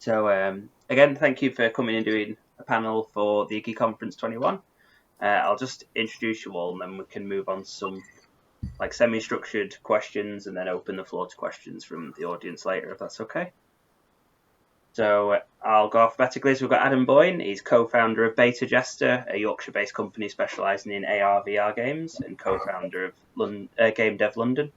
So again, thank you for coming and doing a panel for the iGGi Conference 21. I'll just introduce you all, and then we can move on to some like semi-structured questions, and then open the floor to questions from the audience later, if that's okay. So I'll go alphabetically. So we've got Adam Boyne. He's co-founder of Betajester, a Yorkshire-based company specialising in AR/VR games, and co-founder of Game Dev London.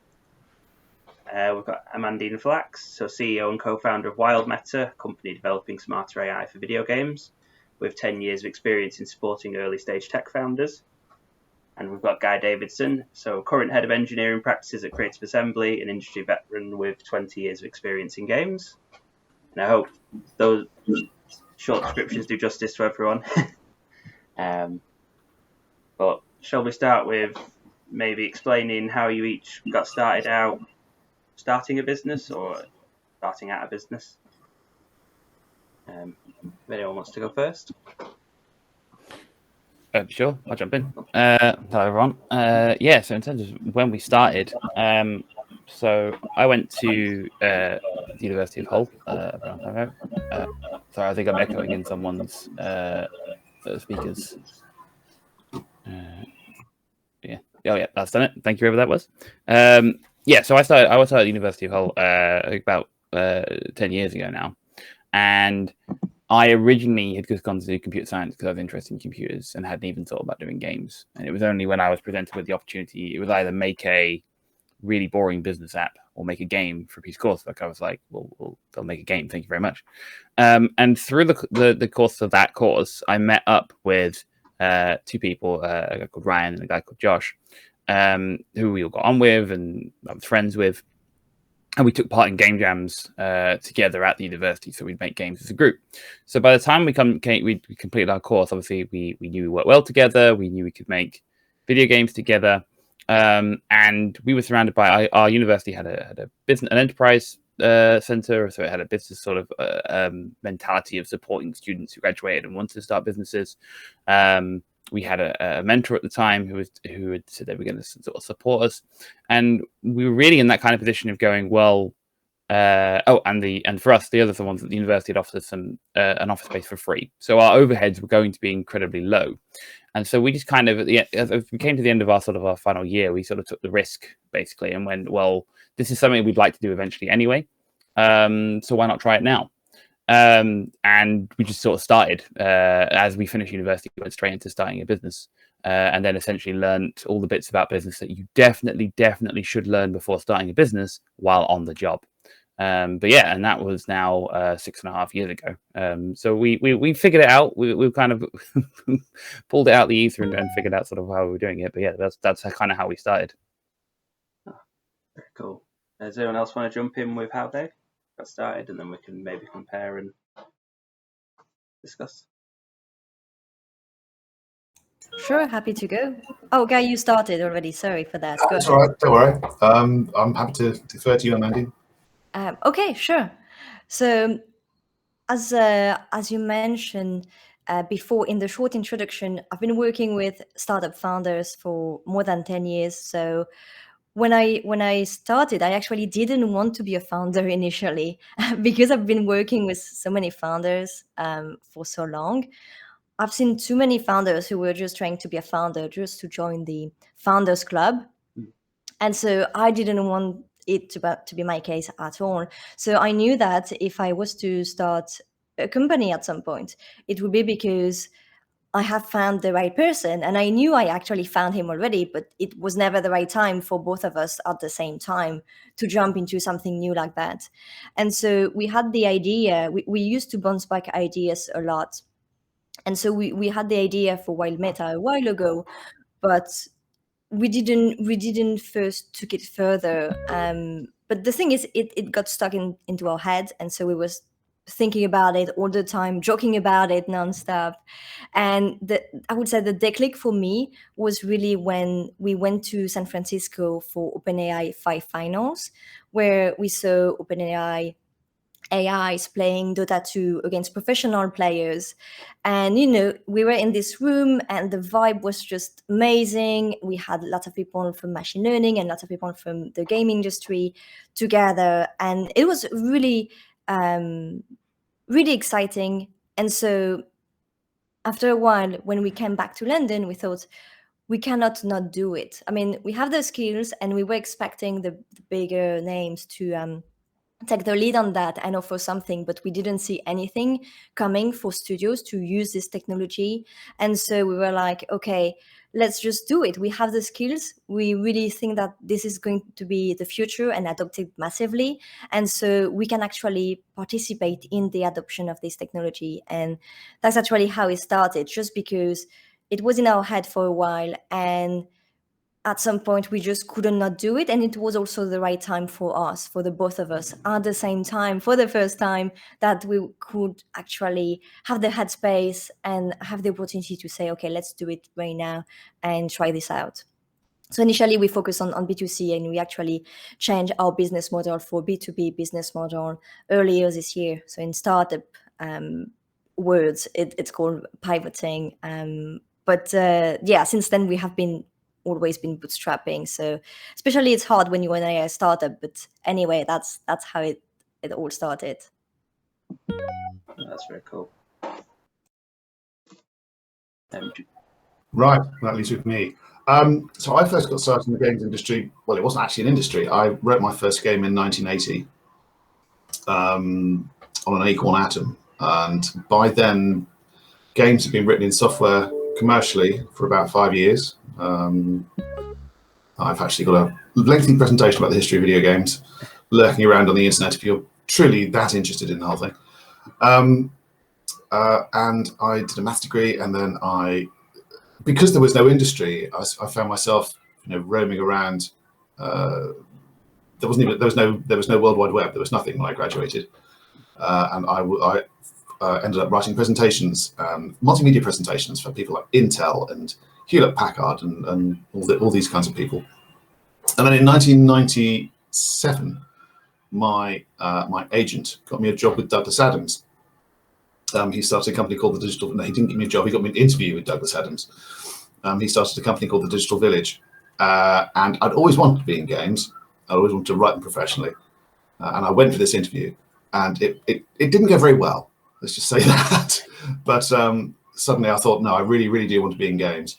We've got Amandine Flachs, so CEO and co-founder of WildMeta, a company developing smarter AI for video games, with 10 years of experience in supporting early-stage tech founders. And we've got Davidson, so current head of engineering practices at Creative Assembly, an industry veteran with 20 years of experience in games. And I hope those short descriptions do justice to everyone. But shall we start with maybe explaining how you each got started out starting a business or starting out a business? If anyone wants to go first. Sure, I'll jump in. Hello, everyone. Yeah, so in terms of when we started, so I went to the University of Hull around time ago. Sorry, I think I'm echoing in someone's speakers. Yeah. Oh, yeah, that's done it. Thank you, whoever that was. Yeah, so I started at the University of Hull about 10 years ago now. And I originally had just gone to do computer science because I was interested in computers and hadn't even thought about doing games. And it was only when I was presented with the opportunity, it was either make a really boring business app or make a game for a piece of coursework. I was like, well, they'll make a game. Thank you very much. And through the course of that course, I met up with two people, a guy called Ryan and a guy called Josh, who we all got on with and I was friends with. And we took part in game jams together at the university, so we'd make games as a group. So by the time we completed our course, obviously we knew we worked well together. We knew we could make video games together, and we were surrounded by our university had a business, an enterprise center, so it had a business sort of mentality of supporting students who graduated and wanted to start businesses. We had a mentor at the time who had said they were going to sort of support us, and we were really in that kind of position of going, well, and for us, the other ones at the university had offered us an office space for free, so our overheads were going to be incredibly low, and so we just kind of as we came to the end of our final year, we sort of took the risk basically and went, well, this is something we'd like to do eventually anyway, so why not try it now? And we just sort of started as we finished university, we went straight into starting a business, and then essentially learned all the bits about business that you definitely should learn before starting a business while on the job. But yeah, and that was now 6.5 years ago. So we figured it out. We kind of pulled it out the ether and figured out sort of how we were doing it. But yeah, that's kind of how we started. Oh, very cool. Does anyone else want to jump in with how they got started, and then we can maybe compare and discuss? Sure, happy to go. Oh, Guy, you started already. Sorry for that. That's all right. Don't worry. I'm happy to defer to you, Amandine. Okay, sure. So, as you mentioned before in the short introduction, I've been working with startup founders for more than 10 years. So, when I started, I actually didn't want to be a founder initially because I've been working with so many founders for so long. I've seen too many founders who were just trying to be a founder just to join the founders club. And so I didn't want it to be my case at all. So I knew that if I was to start a company at some point, it would be because I have found the right person. And I knew I actually found him already, but it was never the right time for both of us at the same time to jump into something new like that. And so we had the idea, we used to bounce back ideas a lot. And so we had the idea for WildMeta a while ago, but we didn't first took it further. But the thing is, it got stuck into our head, and so we was thinking about it all the time, joking about it nonstop. And I would say the declic for me was really when we went to San Francisco for OpenAI 5 finals, where we saw OpenAI AIs playing Dota 2 against professional players. And, we were in this room and the vibe was just amazing. We had lots of people from machine learning and lots of people from the game industry together. And it was really really exciting. And so after a while, when we came back to London, we thought we cannot not do it. I mean, we have the skills, and we were expecting the bigger names to take the lead on that and offer something, but we didn't see anything coming for studios to use this technology. And so we were like, okay, let's just do it. We have the skills. We really think that this is going to be the future and adopted massively. And so we can actually participate in the adoption of this technology. And that's actually how it started, just because it was in our head for a while. And at some point we just couldn't not do it, and it was also the right time for us, for the both of us, at the same time, for the first time, that we could actually have the headspace and have the opportunity to say, okay, let's do it right now and try this out. So initially we focused on B2C, and we actually changed our business model for B2B business model earlier this year. So in startup words, it's called pivoting. But yeah, since then we have always been bootstrapping. So especially it's hard when you're in a startup. But anyway, that's how it all started. That's very cool. Right, that leaves with me. So I first got started in the games industry. Well, it wasn't actually an industry. I wrote my first game in 1980 on an Acorn Atom. And by then, games had been written in software commercially for about 5 years. I've actually got a lengthy presentation about the history of video games lurking around on the internet if you're truly that interested in the whole thing. And I did a maths degree, and then because there was no industry, I found myself, roaming around. There was no World Wide Web. There was nothing when I graduated, and I ended up writing presentations, multimedia presentations for people like Intel and Hewlett-Packard and all these kinds of people. And then in 1997, my agent got me a job with Douglas Adams. He started a company called the Digital. No, he didn't give me a job. He got me an interview with Douglas Adams. He started a company called the Digital Village, and I'd always wanted to be in games. I always wanted to write them professionally, and I went for this interview, and it didn't go very well. Let's just say that. But suddenly I thought, no, I really, really do want to be in games.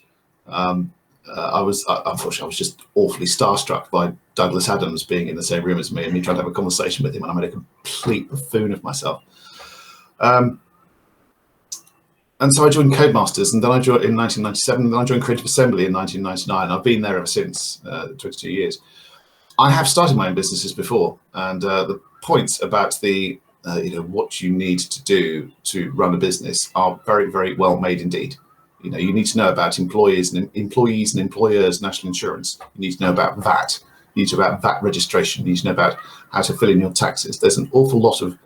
Unfortunately, I was just awfully starstruck by Douglas Adams being in the same room as me, and me trying to have a conversation with him, and I made a complete buffoon of myself. And so I joined Codemasters, and then I joined in 1997, and then I joined Creative Assembly in 1999. I've been there ever since, 22 years. I have started my own businesses before, and the points about what you need to do to run a business are very, very well made indeed. You need to know about employees and employers' national insurance. You need to know about VAT. You need to know about VAT registration. You need to know about how to fill in your taxes. There's an awful lot of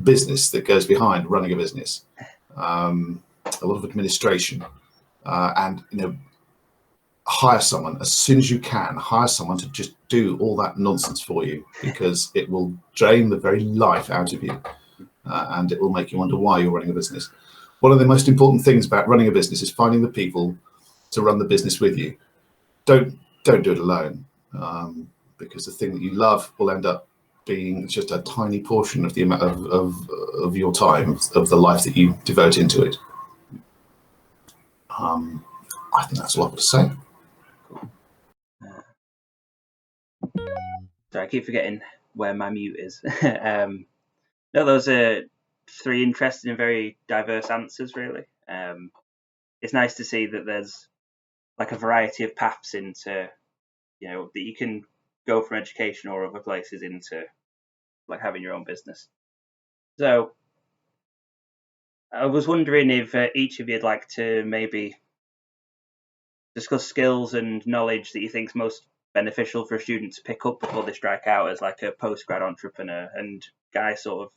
business that goes behind running a business. A lot of administration, and hire someone as soon as you can. Hire someone to just do all that nonsense for you, because it will drain the very life out of you, and it will make you wonder why you're running a business. One of the most important things about running a business is finding the people to run the business with you. Don't do it alone, because the thing that you love will end up being just a tiny portion of the amount of your time, of the life that you devote into it. I think that's all I've got to say. Cool. Sorry, I keep forgetting where my mute is. No, those are 3 interesting and very diverse answers, really. It's nice to see that there's like a variety of paths into, that you can go from education or other places into like having your own business. So I was wondering if each of you'd like to maybe discuss skills and knowledge that you think is most beneficial for a student to pick up before they strike out as like a post-grad entrepreneur. And Guy sort of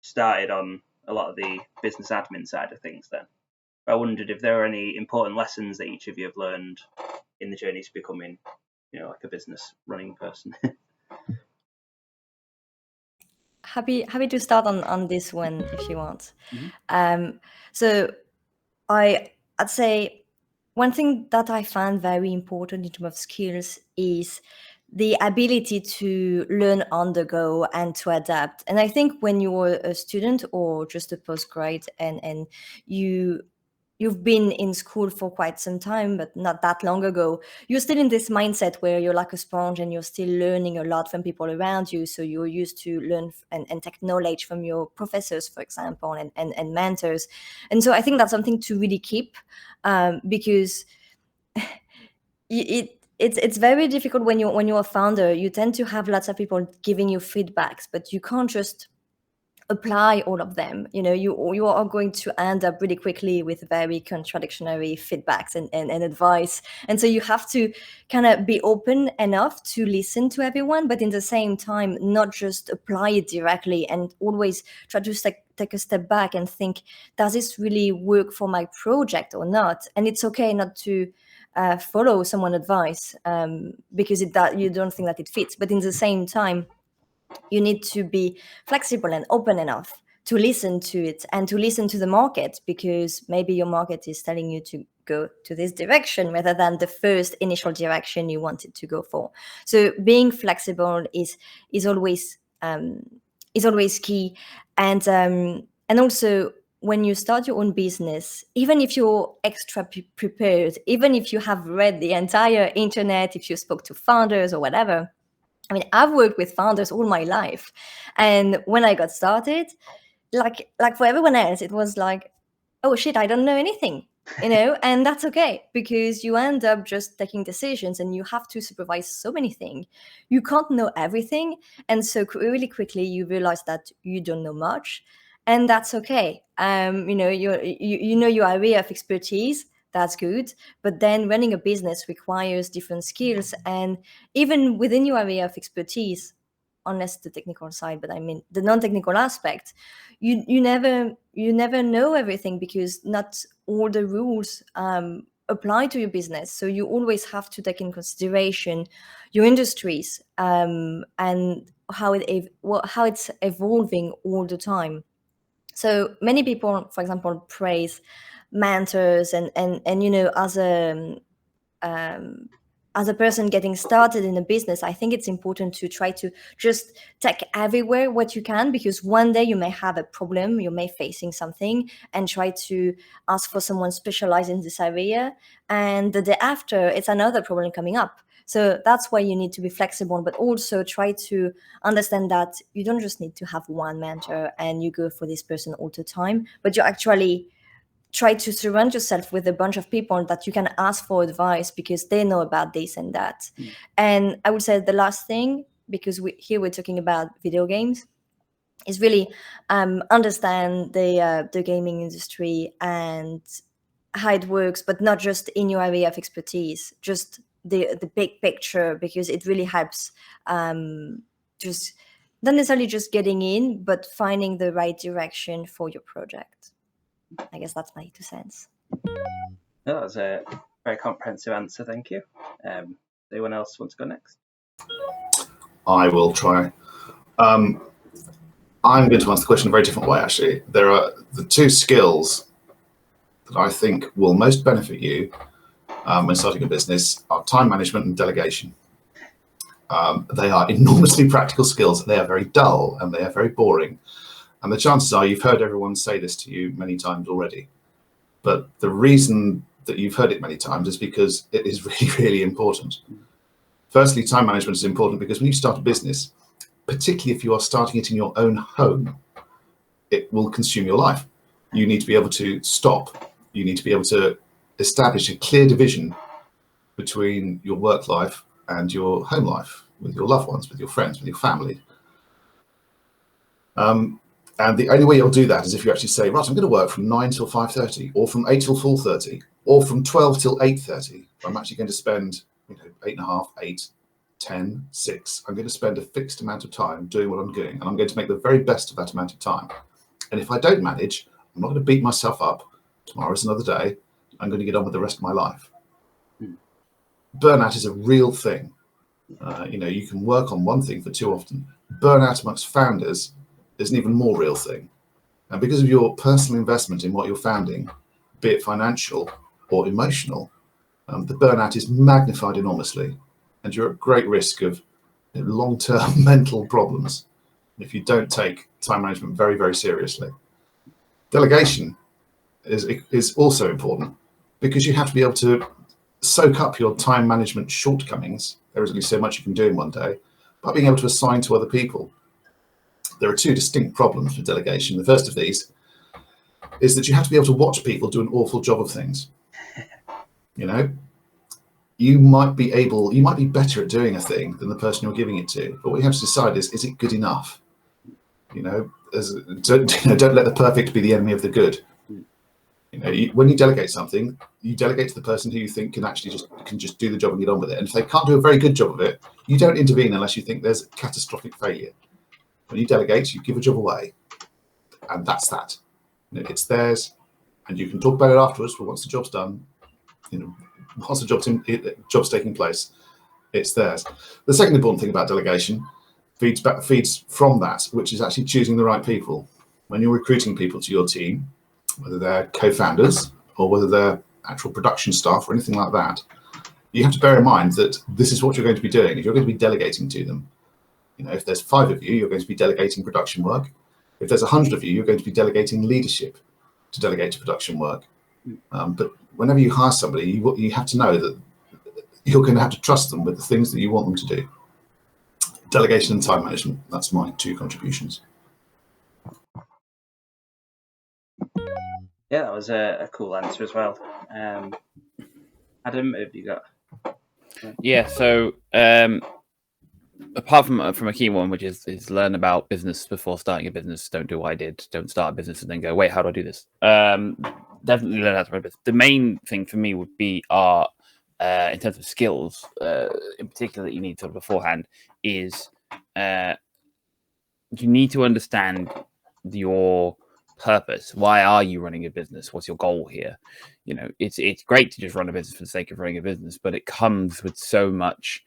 started on a lot of the business admin side of things then. I wondered if there were any important lessons that each of you have learned in the journey to becoming, like a business running person. Happy to start on this one if you want. Mm-hmm. So I'd say one thing that I found very important in terms of skills is the ability to learn on the go and to adapt. And I think when you're a student or just a postgrad and you've been in school for quite some time, but not that long ago, you're still in this mindset where you're like a sponge and you're still learning a lot from people around you. So you're used to learn and take knowledge from your professors, for example, and mentors. And so I think that's something to really keep, because it's very difficult when you're a founder. You tend to have lots of people giving you feedbacks, but you can't just apply all of them. You are going to end up really quickly with very contradictory feedbacks and advice. And so you have to kind of be open enough to listen to everyone, but in the same time, not just apply it directly, and always try to take a step back and think, does this really work for my project or not? And it's okay not to follow someone's advice because you don't think that it fits. But in the same time, you need to be flexible and open enough to listen to it and to listen to the market, because maybe your market is telling you to go to this direction rather than the first initial direction you wanted to go for. So being flexible is always key. And also, when you start your own business, even if you're extra prepared, even if you have read the entire internet, if you spoke to founders or whatever, I mean, I've worked with founders all my life. And when I got started, like for everyone else, it was like, oh shit, I don't know anything, and that's okay, because you end up just taking decisions and you have to supervise so many things. You can't know everything. And so really quickly you realize that you don't know much, and that's okay. You know your area of expertise. That's good. But then running a business requires different skills. And even within your area of expertise, unless the technical side, but I mean the non-technical aspect, you never know everything, because not all the rules apply to your business. So you always have to take in consideration your industries and how it's evolving all the time. So many people, for example, praise mentors and as a person getting started in a business, I think it's important to try to just take everywhere what you can, because one day you may have a problem, you may facing something, and try to ask for someone specialized in this area, and the day after it's another problem coming up. So that's why you need to be flexible, but also try to understand that you don't just need to have one mentor and you go for this person all the time, but you actually try to surround yourself with a bunch of people that you can ask for advice, because they know about this and that. And I would say the last thing, because we're talking about video games, is really understand the gaming industry and how it works, but not just in your area of expertise, just the big picture, because it really helps just not necessarily just getting in, but finding the right direction for your project. I guess that's my 2 cents. That was a very comprehensive answer. Thank you. Anyone else want to go next? I will try. I'm going to answer the question in a very different way, actually. There are the 2 skills that I think will most benefit you when starting a business are time management and delegation. They are enormously practical skills. They are very dull and they are very boring. And the chances are you've heard everyone say this to you many times already. But the reason that you've heard it many times is because it is really, really important. Firstly, time management is important because when you start a business, particularly if you are starting it in your own home, it will consume your life. You need to be able to stop. You need to be able to establish a clear division between your work life and your home life, with your loved ones, with your friends, with your family. And the only way you'll do that is if you actually say, right, I'm going to work from 9 till 5:30, or from 8 till 4:30, or from 12 till 8:30. I'm actually going to spend 8.5, 8, 10, 6. I'm going to spend a fixed amount of time doing what I'm doing, and I'm going to make the very best of that amount of time. And if I don't manage, I'm not going to beat myself up. Tomorrow's another day. I'm going to get on with the rest of my life. Burnout is a real thing. You can work on one thing for too often. Burnout amongst founders is an even more real thing. And because of your personal investment in what you're founding, be it financial or emotional, the burnout is magnified enormously. and you're at great risk of long-term mental problems if you don't take time management very, very seriously. Delegation is also important because you have to be able to soak up your time management shortcomings. There is only so much you can do in one day, by being able to assign to other people. There are two distinct problems with delegation. The first of these is that you have to be able to watch people do an awful job of things. You know, you might be better at doing a thing than the person you're giving it to, but what you have to decide is it good enough? You know, don't let the perfect be the enemy of the good. You know, when you delegate something, you delegate to the person who you think can actually just do the job and get on with it. And if they can't do a very good job of it, you don't intervene unless you think there's catastrophic failure. When you delegate, you give a job away, and that's that. You know, it's theirs, and you can talk about it afterwards. But once the job's done, you know, once the job's taking place, it's theirs. The second important thing about delegation feeds from that, which is actually choosing the right people. When you're recruiting people to your team, whether they're co-founders or whether they're actual production staff or anything like that, you have to bear in mind that this is what you're going to be doing. If you're going to be delegating to them, you know, if there's 5 of you, you're going to be delegating production work. If there's 100 of you, you're going to be delegating leadership to delegate to production work. But whenever you hire somebody, you have to know that you're going to have to trust them with the things that you want them to do. Delegation and time management, that's my 2 contributions. Yeah, that was a cool answer as well. Adam, have you got? Yeah, so apart from a key one, which is learn about business before starting a business. Don't do what I did. Don't start a business and then go, wait, how do I do this? Definitely learn how to run a business. The main thing for me would be in terms of skills, in particular that you need sort of beforehand, is you need to understand your purpose. Why are you running a business? What's your goal here? You know, it's great to just run a business for the sake of running a business, but it comes with so much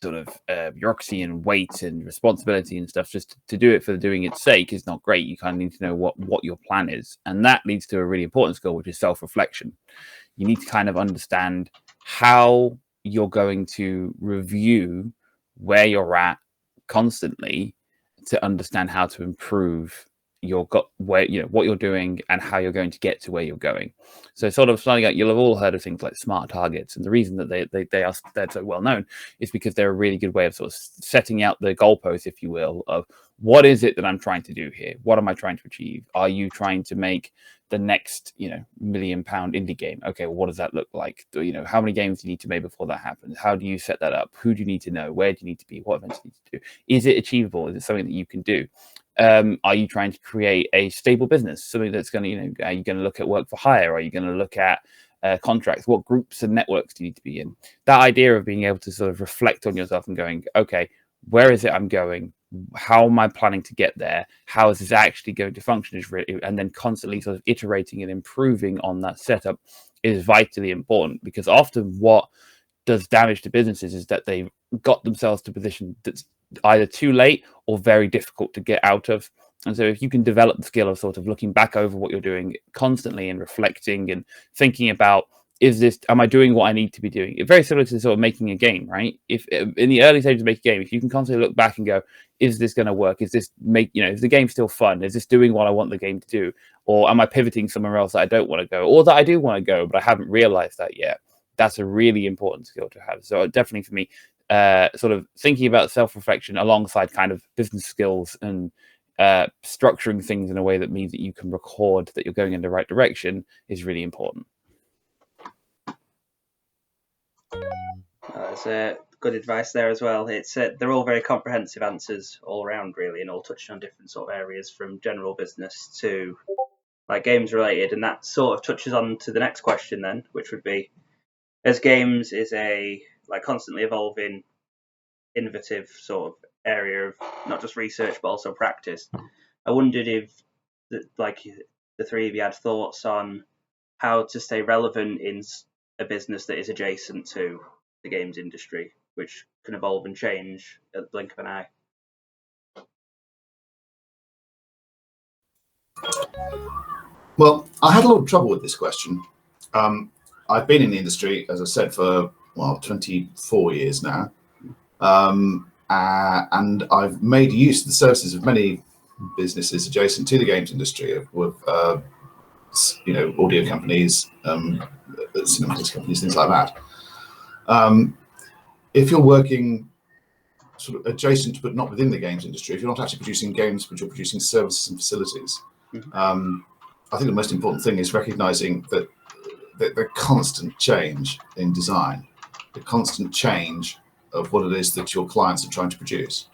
bureaucracy and weight and responsibility and stuff. Just to do it for doing its sake is not great. You kind of need to know what your plan is, and that leads to a really important skill, which is self-reflection. You need to kind of understand how you're going to review where you're at constantly to understand how to improve what you're doing and how you're going to get to where you're going. So sort of starting out, you'll have all heard of things like SMART targets, and the reason that they're so well known is because they're a really good way of sort of setting out the goalposts, if you will, of what is it that I'm trying to do here? What am I trying to achieve? Are you trying to make the next, £1 million indie game? Okay, well, what does that look like? How many games do you need to make before that happens? How do you set that up? Who do you need to know? Where do you need to be? What events do you need to do? Is it achievable? Is it something that you can do? Are you trying to create a stable business? Something that's going to, are you going to look at work for hire? Are you going to look at contracts? What groups and networks do you need to be in? That idea of being able to sort of reflect on yourself and going, okay, where is it I'm going? How am I planning to get there? How is this actually going to function? And then constantly sort of iterating and improving on that setup is vitally important, because often what does damage to businesses is that they've got themselves to a position that's either too late or very difficult to get out of. And so if you can develop the skill of sort of looking back over what you're doing constantly and reflecting and thinking about, am I doing what I need to be doing? It's very similar to sort of making a game, right? If in the early stages of making a game, if you can constantly look back and go, is this going to work? Is this is the game still fun? Is this doing what I want the game to do? Or am I pivoting somewhere else that I don't want to go, or that I do want to go, but I haven't realized that yet? That's a really important skill to have. So definitely for me, sort of thinking about self-reflection alongside kind of business skills and structuring things in a way that means that you can record that you're going in the right direction is really important. That's good advice there as well. It's they're all very comprehensive answers all around, really, and all touching on different sort of areas from general business to like games related, and that sort of touches on to the next question then, which would be, as games is a constantly evolving, innovative sort of area of not just research but also practice, I wondered if the three of you had thoughts on how to stay relevant in a business that is adjacent to the games industry, which can evolve and change at the blink of an eye. Well, I had a lot of trouble with this question. I've been in the industry, as I said, for 24 years now. And I've made use of the services of many businesses adjacent to the games industry, with audio companies, cinematics companies, things like that. If you're working sort of adjacent but not within the games industry, if you're not actually producing games but you're producing services and facilities, I think the most important thing is recognizing that the constant change in design, the constant change of what it is that your clients are trying to produce.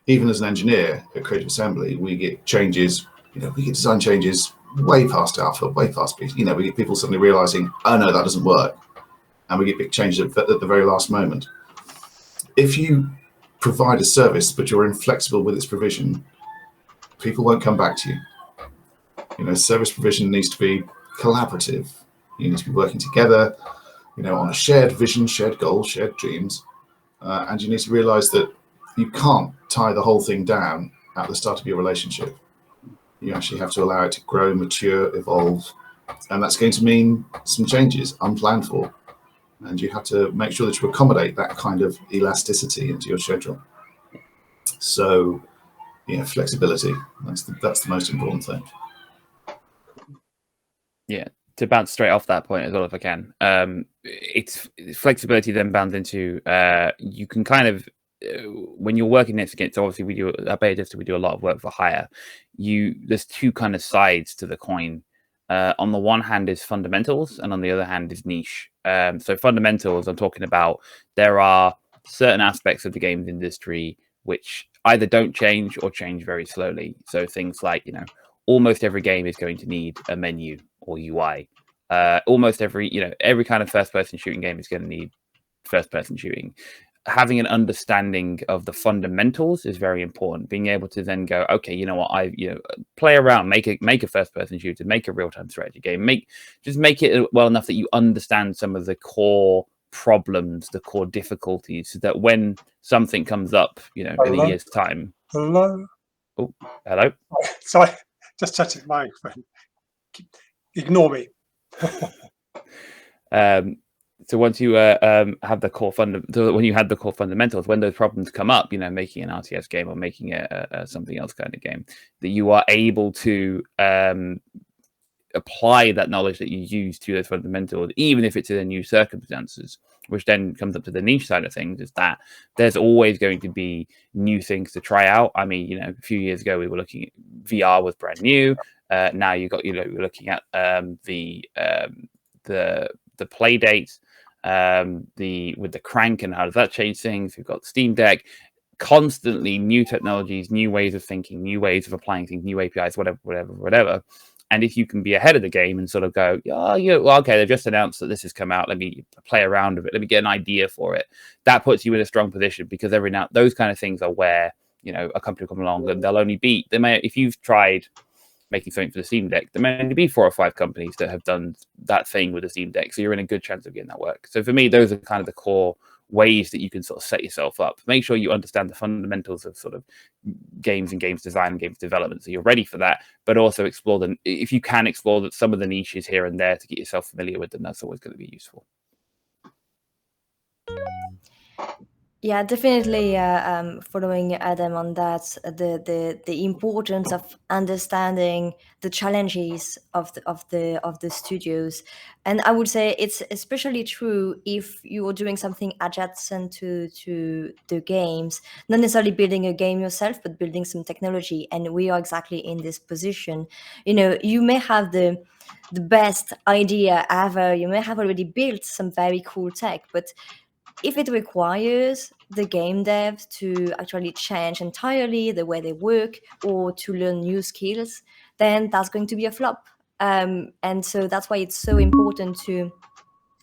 Even as an engineer at Creative Assembly, we get changes, we get design changes way past alpha, way past beta. We get people suddenly realizing, oh no, that doesn't work. And we get big changes at the very last moment. If you provide a service, but you're inflexible with its provision, people won't come back to you. Service provision needs to be collaborative. You need to be working together, on a shared vision, shared goals, shared dreams. And you need to realize that you can't tie the whole thing down at the start of your relationship. You actually have to allow it to grow, mature, evolve. And that's going to mean some changes, unplanned for. And you have to make sure that you accommodate that kind of elasticity into your schedule. So, flexibility, that's the most important thing. Yeah, to bounce straight off that point as well, if I can. It's flexibility then bound into, you can kind of, when you're working next against, obviously we do at Betajester, we do a lot of work for hire. There's two kind of sides to the coin. On the one hand is fundamentals, and on the other hand is niche. So fundamentals, I'm talking about, there are certain aspects of the games industry which either don't change or change very slowly. So things like, almost every game is going to need a menu or UI. Almost every kind of first-person shooting game is going to need first-person shooting. Having an understanding of the fundamentals is very important. Being able to then go, okay, you know what, play around, make a first-person shooter, make a real-time strategy game, make it well enough that you understand some of the core problems, the core difficulties, so that when something comes up, in a year's time. Hello. Oh, hello. Sorry, just touching my microphone. Ignore me. So once you have the core when you had the core fundamentals, when those problems come up, making an RTS game or making a something else kind of game, that you are able to apply that knowledge that you use to those fundamentals, even if it's in new circumstances, which then comes up to the niche side of things, is that there's always going to be new things to try out. I mean, a few years ago we were looking at VR was brand new. Now you're looking at the play dates, with the crank and how does that change things. We've got Steam Deck, constantly new technologies, new ways of thinking, new ways of applying things, new APIs, whatever. And if you can be ahead of the game and sort of go, okay, they've just announced that this has come out, let me play around with it, let me get an idea for it, that puts you in a strong position, because every now those kind of things are where a company will come along and they'll only be, if you've tried making something for the Steam Deck, there may only be 4 or 5 companies that have done that thing with the Steam Deck, so you're in a good chance of getting that work. So for me, those are kind of the core ways that you can sort of set yourself up. Make sure you understand the fundamentals of sort of games and games design and games development, so you're ready for that, but also explore them. If you can explore that some of the niches here and there to get yourself familiar with them, that's always going to be useful. Yeah, definitely following Adam on that, the importance of understanding the challenges of the studios. And I would say it's especially true if you are doing something adjacent to the games, not necessarily building a game yourself, but building some technology. And we are exactly in this position. You may have the best idea ever, you may have already built some very cool tech, but if it requires the game dev to actually change entirely the way they work or to learn new skills, then that's going to be a flop. And so that's why it's so important to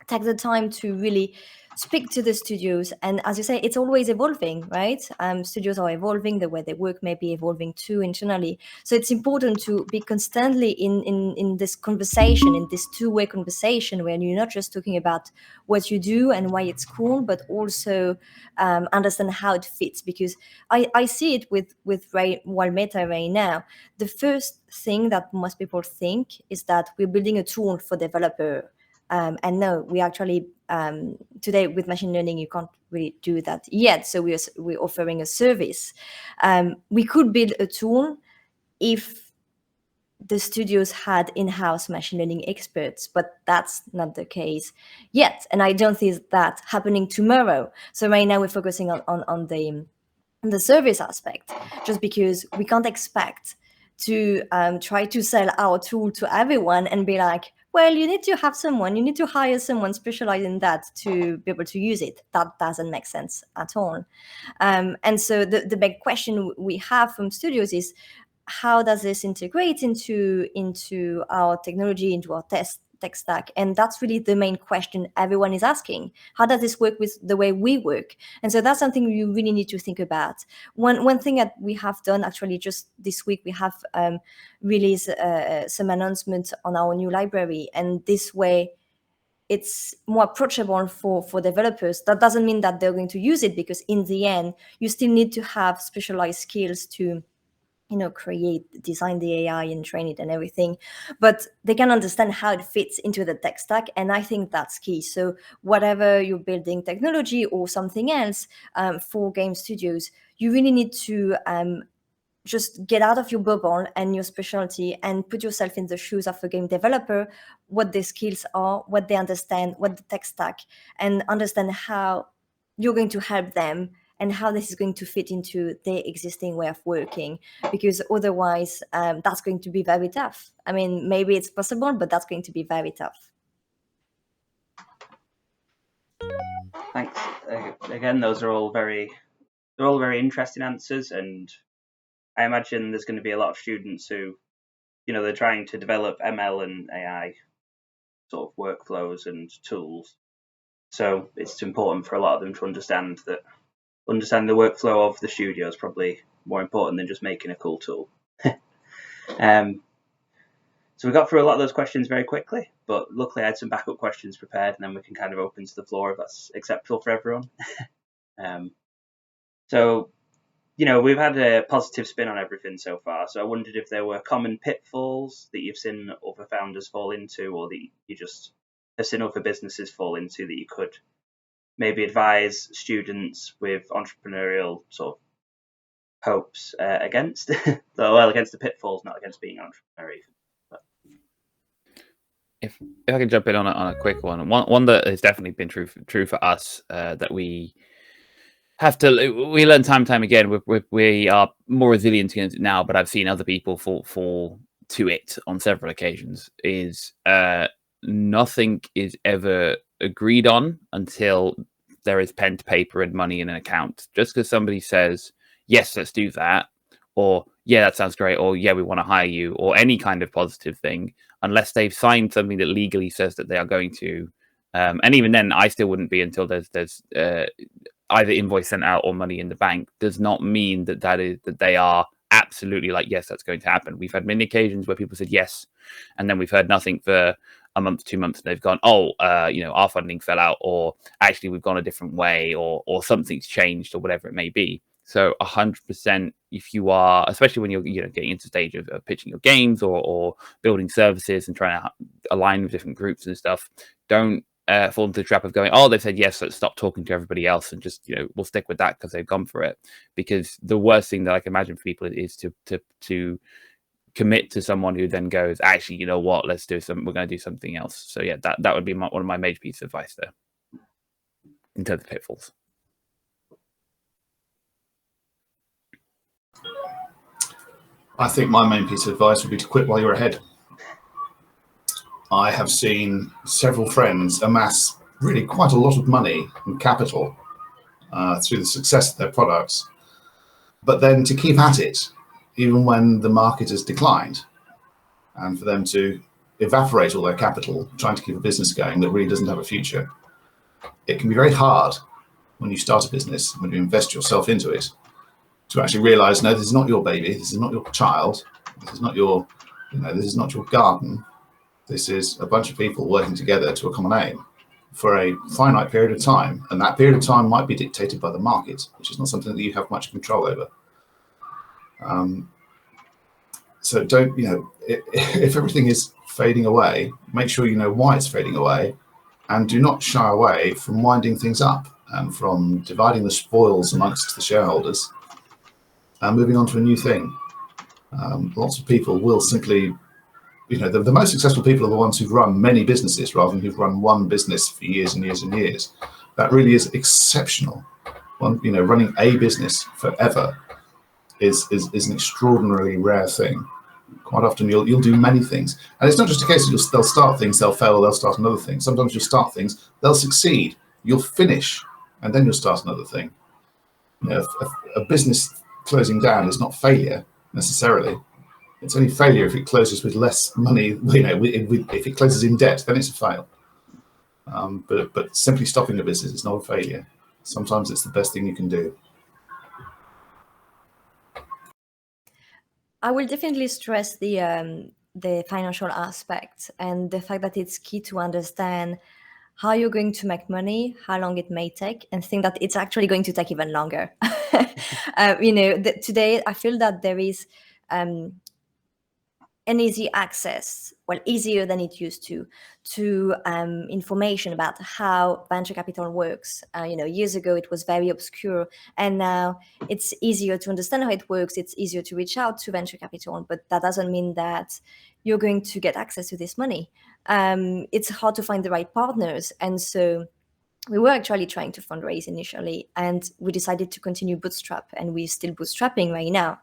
take the time to really speak to the studios. And as you say, it's always evolving, right? Studios are evolving, the way they work may be evolving too internally. So it's important to be constantly in this conversation, in this two-way conversation, where you're not just talking about what you do and why it's cool, but also understand how it fits. Because I see it with WildMeta right now. The first thing that most people think is that we're building a tool for developer. And no, we actually today with machine learning you can't really do that yet. So we're offering a service. We could build a tool if the studios had in-house machine learning experts, but that's not the case yet, and I don't see that happening tomorrow. So right now we're focusing on the service aspect, just because we can't expect to try to sell our tool to everyone and be like, well, you need to hire someone specialized in that to be able to use it. That doesn't make sense at all. And so the big question we have from studios is, how does this integrate into our technology, into our tech stack? And that's really the main question everyone is asking. How does this work with the way we work? And so that's something you really need to think about. One thing that we have done actually just this week, we have released some announcements on our new library, and this way it's more approachable for developers. That doesn't mean that they're going to use it, because in the end you still need to have specialized skills to design the AI and train it and everything, but they can understand how it fits into the tech stack. And I think that's key. So whatever you're building, technology or something else, for game studios, you really need to just get out of your bubble and your specialty and put yourself in the shoes of a game developer, what their skills are, what they understand, what the tech stack, and understand how you're going to help them and how this is going to fit into their existing way of working, because otherwise that's going to be very tough. I mean, maybe it's possible, but that's going to be very tough. Thanks. Again, those are all very interesting answers, and I imagine there's going to be a lot of students who, they're trying to develop ML and AI sort of workflows and tools. So it's important for a lot of them to understand the workflow of the studio is probably more important than just making a cool tool. So we got through a lot of those questions very quickly, but luckily I had some backup questions prepared, and then we can kind of open to the floor if that's acceptable for everyone. So, we've had a positive spin on everything so far. So I wondered if there were common pitfalls that you've seen other founders fall into, or that you just have seen other businesses fall into, that you could maybe advise students with entrepreneurial sort of hopes against. Against the pitfalls, not against being an entrepreneur. But if I can jump in on a quick one that has definitely been true for us, that we learn time and time again. We are more resilient against it now, but I've seen other people fall to it on several occasions. Is nothing is ever agreed on until there is pen to paper and money in an account. Just because somebody says, yes, let's do that, or yeah, that sounds great, or yeah, we want to hire you, or any kind of positive thing, unless they've signed something that legally says that they are going to. And even then, I still wouldn't be until there's either invoice sent out or money in the bank. Does not mean that they are absolutely like, yes, that's going to happen. We've had many occasions where people said yes, and then we've heard nothing for a month, 2 months, and they've gone, our funding fell out, or actually we've gone a different way, or something's changed, or whatever it may be. So 100%, if you are, especially when you're getting into the stage of pitching your games or building services and trying to align with different groups and stuff, don't fall into the trap of going, oh, they've said yes, let's stop talking to everybody else and just we'll stick with that because they've gone for it. Because the worst thing that I can imagine for people is to commit to someone who then goes, actually, you know what, we're going to do something else. So yeah, that would be one of my major pieces of advice there in terms of pitfalls. I think my main piece of advice would be to quit while you're ahead. I have seen several friends amass really quite a lot of money and capital through the success of their products, but then to keep at it, even when the market has declined, and for them to evaporate all their capital trying to keep a business going that really doesn't have a future. It can be very hard when you start a business, when you invest yourself into it, to actually realize, no, this is not your baby, this is not your child, this is not your, this is not your garden. This is a bunch of people working together to a common aim for a finite period of time. And that period of time might be dictated by the market, which is not something that you have much control over. So don't, if everything is fading away, make sure you know why it's fading away, and do not shy away from winding things up and from dividing the spoils amongst the shareholders and moving on to a new thing. Lots of people will simply, the most successful people are the ones who've run many businesses rather than who've run one business for years and years and years. That really is exceptional. Running a business forever is an extraordinarily rare thing. Quite often you'll do many things, and it's not just a case of they'll start things, they'll fail, they'll start another thing. Sometimes you'll start things, they'll succeed, you'll finish, and then you'll start another thing. A business closing down is not failure necessarily. It's only failure if it closes with less money. If it closes in debt, then it's a fail. But simply stopping a business is not a failure. Sometimes it's the best thing you can do. I will definitely stress the financial aspect and the fact that it's key to understand how you're going to make money, how long it may take, and think that it's actually going to take even longer. Today I feel that there is an easy access, well, easier than it used to information about how venture capital works. Years ago it was very obscure, and now it's easier to understand how it works. It's easier to reach out to venture capital, but that doesn't mean that you're going to get access to this money. It's hard to find the right partners, and so we were actually trying to fundraise initially, and we decided to continue bootstrap, and we're still bootstrapping right now.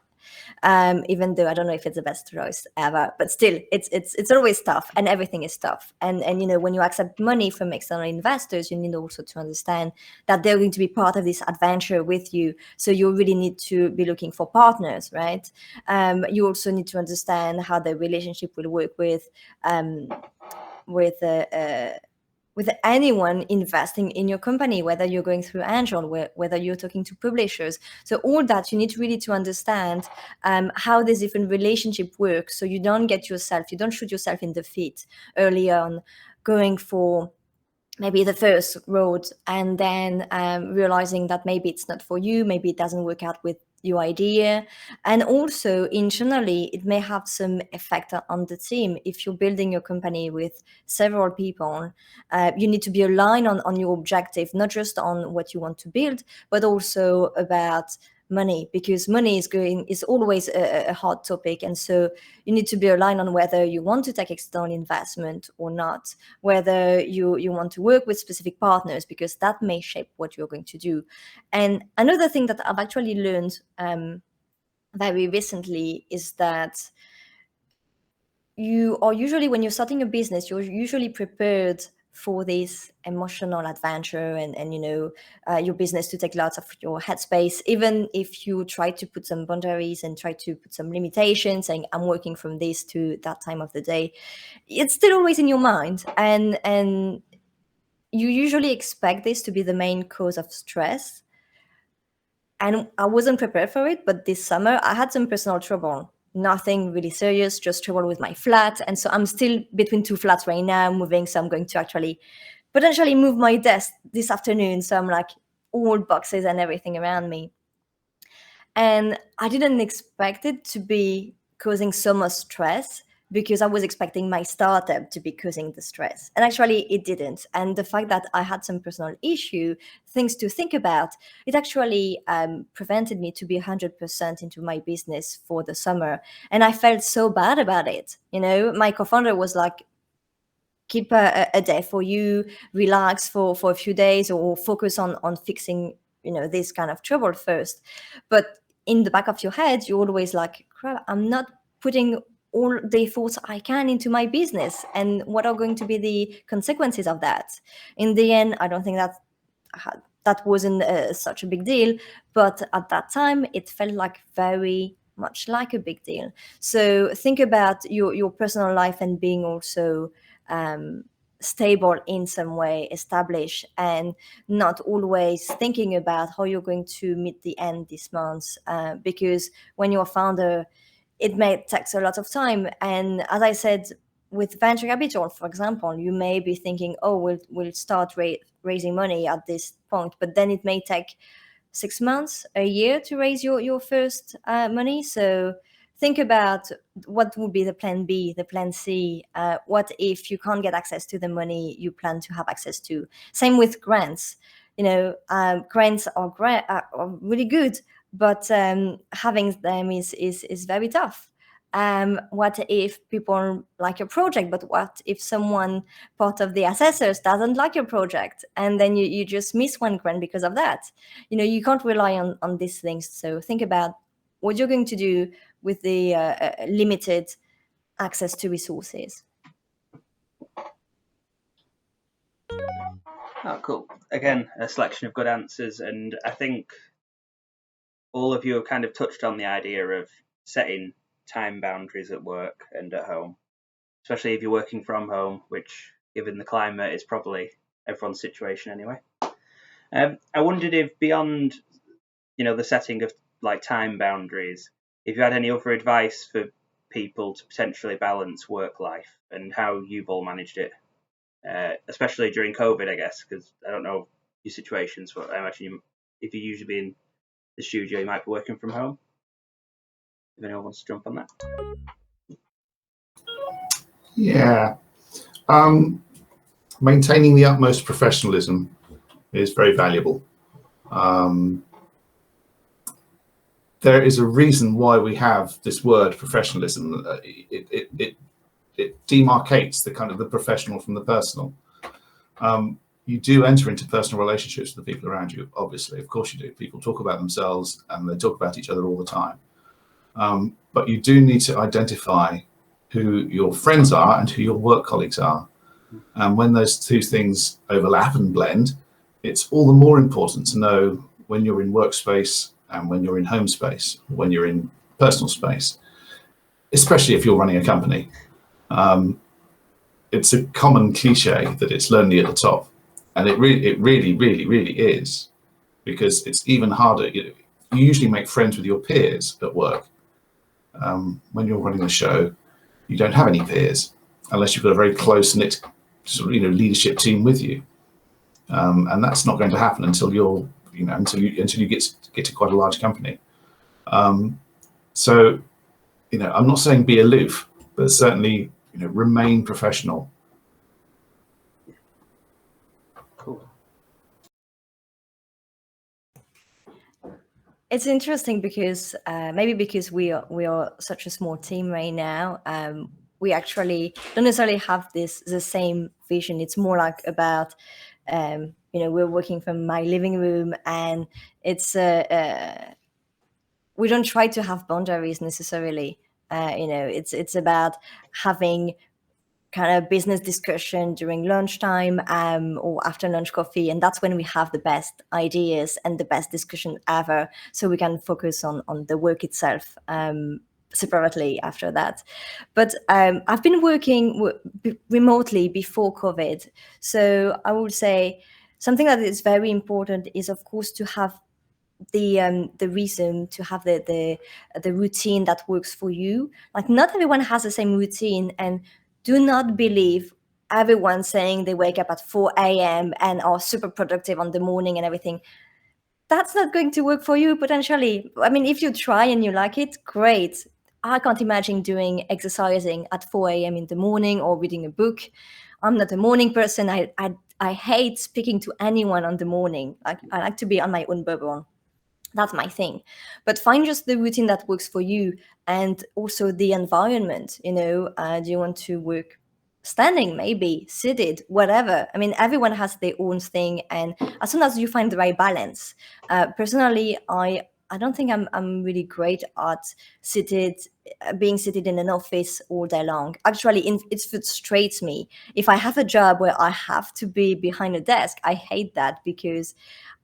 Even though I don't know if it's the best choice ever, but still, it's always tough, and everything is tough. And when you accept money from external investors, you need also to understand that they're going to be part of this adventure with you. So you really need to be looking for partners, right? You also need to understand how the relationship will work with anyone investing in your company, whether you're going through angel, whether you're talking to publishers. So all that you need really to understand how this different relationship works, so you don't shoot yourself in the feet early on, going for maybe the first road and then realizing that maybe it's not for you, maybe it doesn't work out with your idea. And also internally it may have some effect on the team. If you're building your company with several people, you need to be aligned on your objective, not just on what you want to build, but also about money, because money is always a hard topic. And so you need to be aligned on whether you want to take external investment or not, whether you want to work with specific partners, because that may shape what you're going to do. And another thing that I've actually learned very recently is that you are usually, when you're starting a business, you're usually prepared for this emotional adventure and your business to take lots of your headspace, even if you try to put some boundaries and try to put some limitations, saying I'm working from this to that time of the day. It's still always in your mind, and you usually expect this to be the main cause of stress. And I wasn't prepared for it, but this summer I had some personal trouble. Nothing really serious, just trouble with my flat. And so I'm still between two flats right now, moving. So I'm going to actually potentially move my desk this afternoon. So I'm like all boxes and everything around me. And I didn't expect it to be causing so much stress, because I was expecting my startup to be causing the stress. And actually it didn't. And the fact that I had some personal issue, things to think about, it actually prevented me to be 100% into my business for the summer. And I felt so bad about it. My co-founder was like, keep a day for you, relax for a few days, or focus on fixing, this kind of trouble first. But in the back of your head, you're always like, crap, I'm not putting all the thoughts I can into my business, and what are going to be the consequences of that? In the end, I don't think that wasn't such a big deal, but at that time it felt like very much like a big deal. So think about your personal life and being also stable in some way, established, and not always thinking about how you're going to meet the end this month, because when you're a founder, it may take a lot of time. And as I said, with venture capital, for example, you may be thinking, oh, we'll start raising money at this point, but then it may take 6 months, a year to raise your first money. So think about what would be the plan B, the plan C. What if you can't get access to the money you plan to have access to? Same with grants. Grants are really good, but having them is very tough. What if people like your project, but what if someone, part of the assessors, doesn't like your project, and then you just miss one grant because of that? You can't rely on these things. So think about what you're going to do with the limited access to resources. Oh, cool. Again, a selection of good answers, and I think all of you have kind of touched on the idea of setting time boundaries at work and at home, especially if you're working from home, which, given the climate, is probably everyone's situation anyway. I wondered if, beyond the setting of like time boundaries, if you had any other advice for people to potentially balance work life and how you've all managed it, especially during COVID, I guess, because I don't know your situations, but I imagine if you usually be in the studio, you might be working from home. If anyone wants to jump on that. Yeah. Maintaining the utmost professionalism is very valuable. There is a reason why we have this word professionalism. It demarcates the kind of the professional from the personal. You do enter into personal relationships with the people around you, obviously. Of course you do. People talk about themselves and they talk about each other all the time. But you do need to identify who your friends are and who your work colleagues are. And when those two things overlap and blend, it's all the more important to know when you're in workspace and when you're in home space, when you're in personal space, especially if you're running a company. It's a common cliche that it's lonely at the top, and it really is, because it's even harder. You usually make friends with your peers at work. When you're running a show, you don't have any peers unless you've got a very close-knit sort of leadership team with you, and that's not going to happen until you're until you get to quite a large company. So I'm not saying be aloof, but certainly remain professional. Cool. It's interesting because maybe because we are such a small team right now, we actually don't necessarily have the same vision. It's more like about we're working from my living room, and it's we don't try to have boundaries necessarily. It's about having kind of business discussion during lunchtime or after lunch coffee, and that's when we have the best ideas and the best discussion ever, so we can focus on the work itself separately after that. But I've been working remotely before COVID, so I would say something that is very important is, of course, to have the rhythm, to have the routine that works for you. Like, not everyone has the same routine, and do not believe everyone saying they wake up at 4 a.m. and are super productive on the morning and everything. That's not going to work for you potentially. I mean, if you try and you like it, great. I can't imagine doing exercising at 4 a.m. in the morning or reading a book. I'm not a morning person. I hate speaking to anyone on the morning. I like to be on my own bubble. That's my thing. But find just the routine that works for you, and also the environment. Do you want to work standing, maybe seated, whatever? I mean, everyone has their own thing, and as soon as you find the right balance. Personally, I don't think I'm really great at being seated in an office all day long. Actually, it frustrates me. If I have a job where I have to be behind a desk, I hate that, because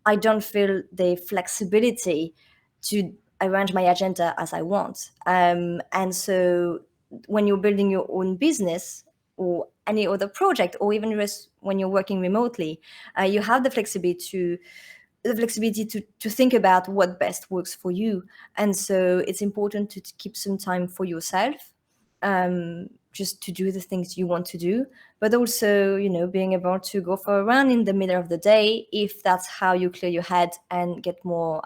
I don't feel the flexibility to arrange my agenda as I want. And so when you're building your own business or any other project, or even just when you're working remotely, you have the flexibility to think about what best works for you. And so it's important to keep some time for yourself, just to do the things you want to do, but also, being able to go for a run in the middle of the day, if that's how you clear your head and get more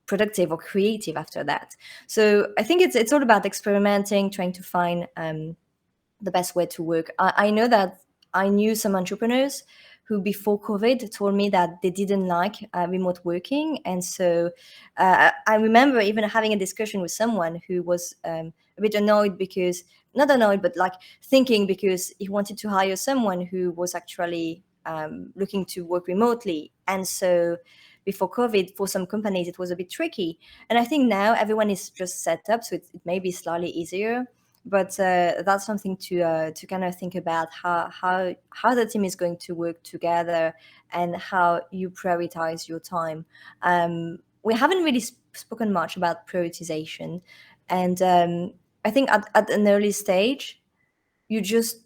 productive or creative after that. So I think it's all about experimenting, trying to find the best way to work. I know that I knew some entrepreneurs who before COVID told me that they didn't like remote working. And so I remember even having a discussion with someone who was a bit annoyed because, not annoyed, but like thinking because he wanted to hire someone who was actually looking to work remotely. And so before COVID, for some companies, it was a bit tricky. And I think now everyone is just set up, so it may be slightly easier. But that's something to kind of think about how the team is going to work together and how you prioritize your time. We haven't really spoken much about prioritization, and I think at an early stage, you just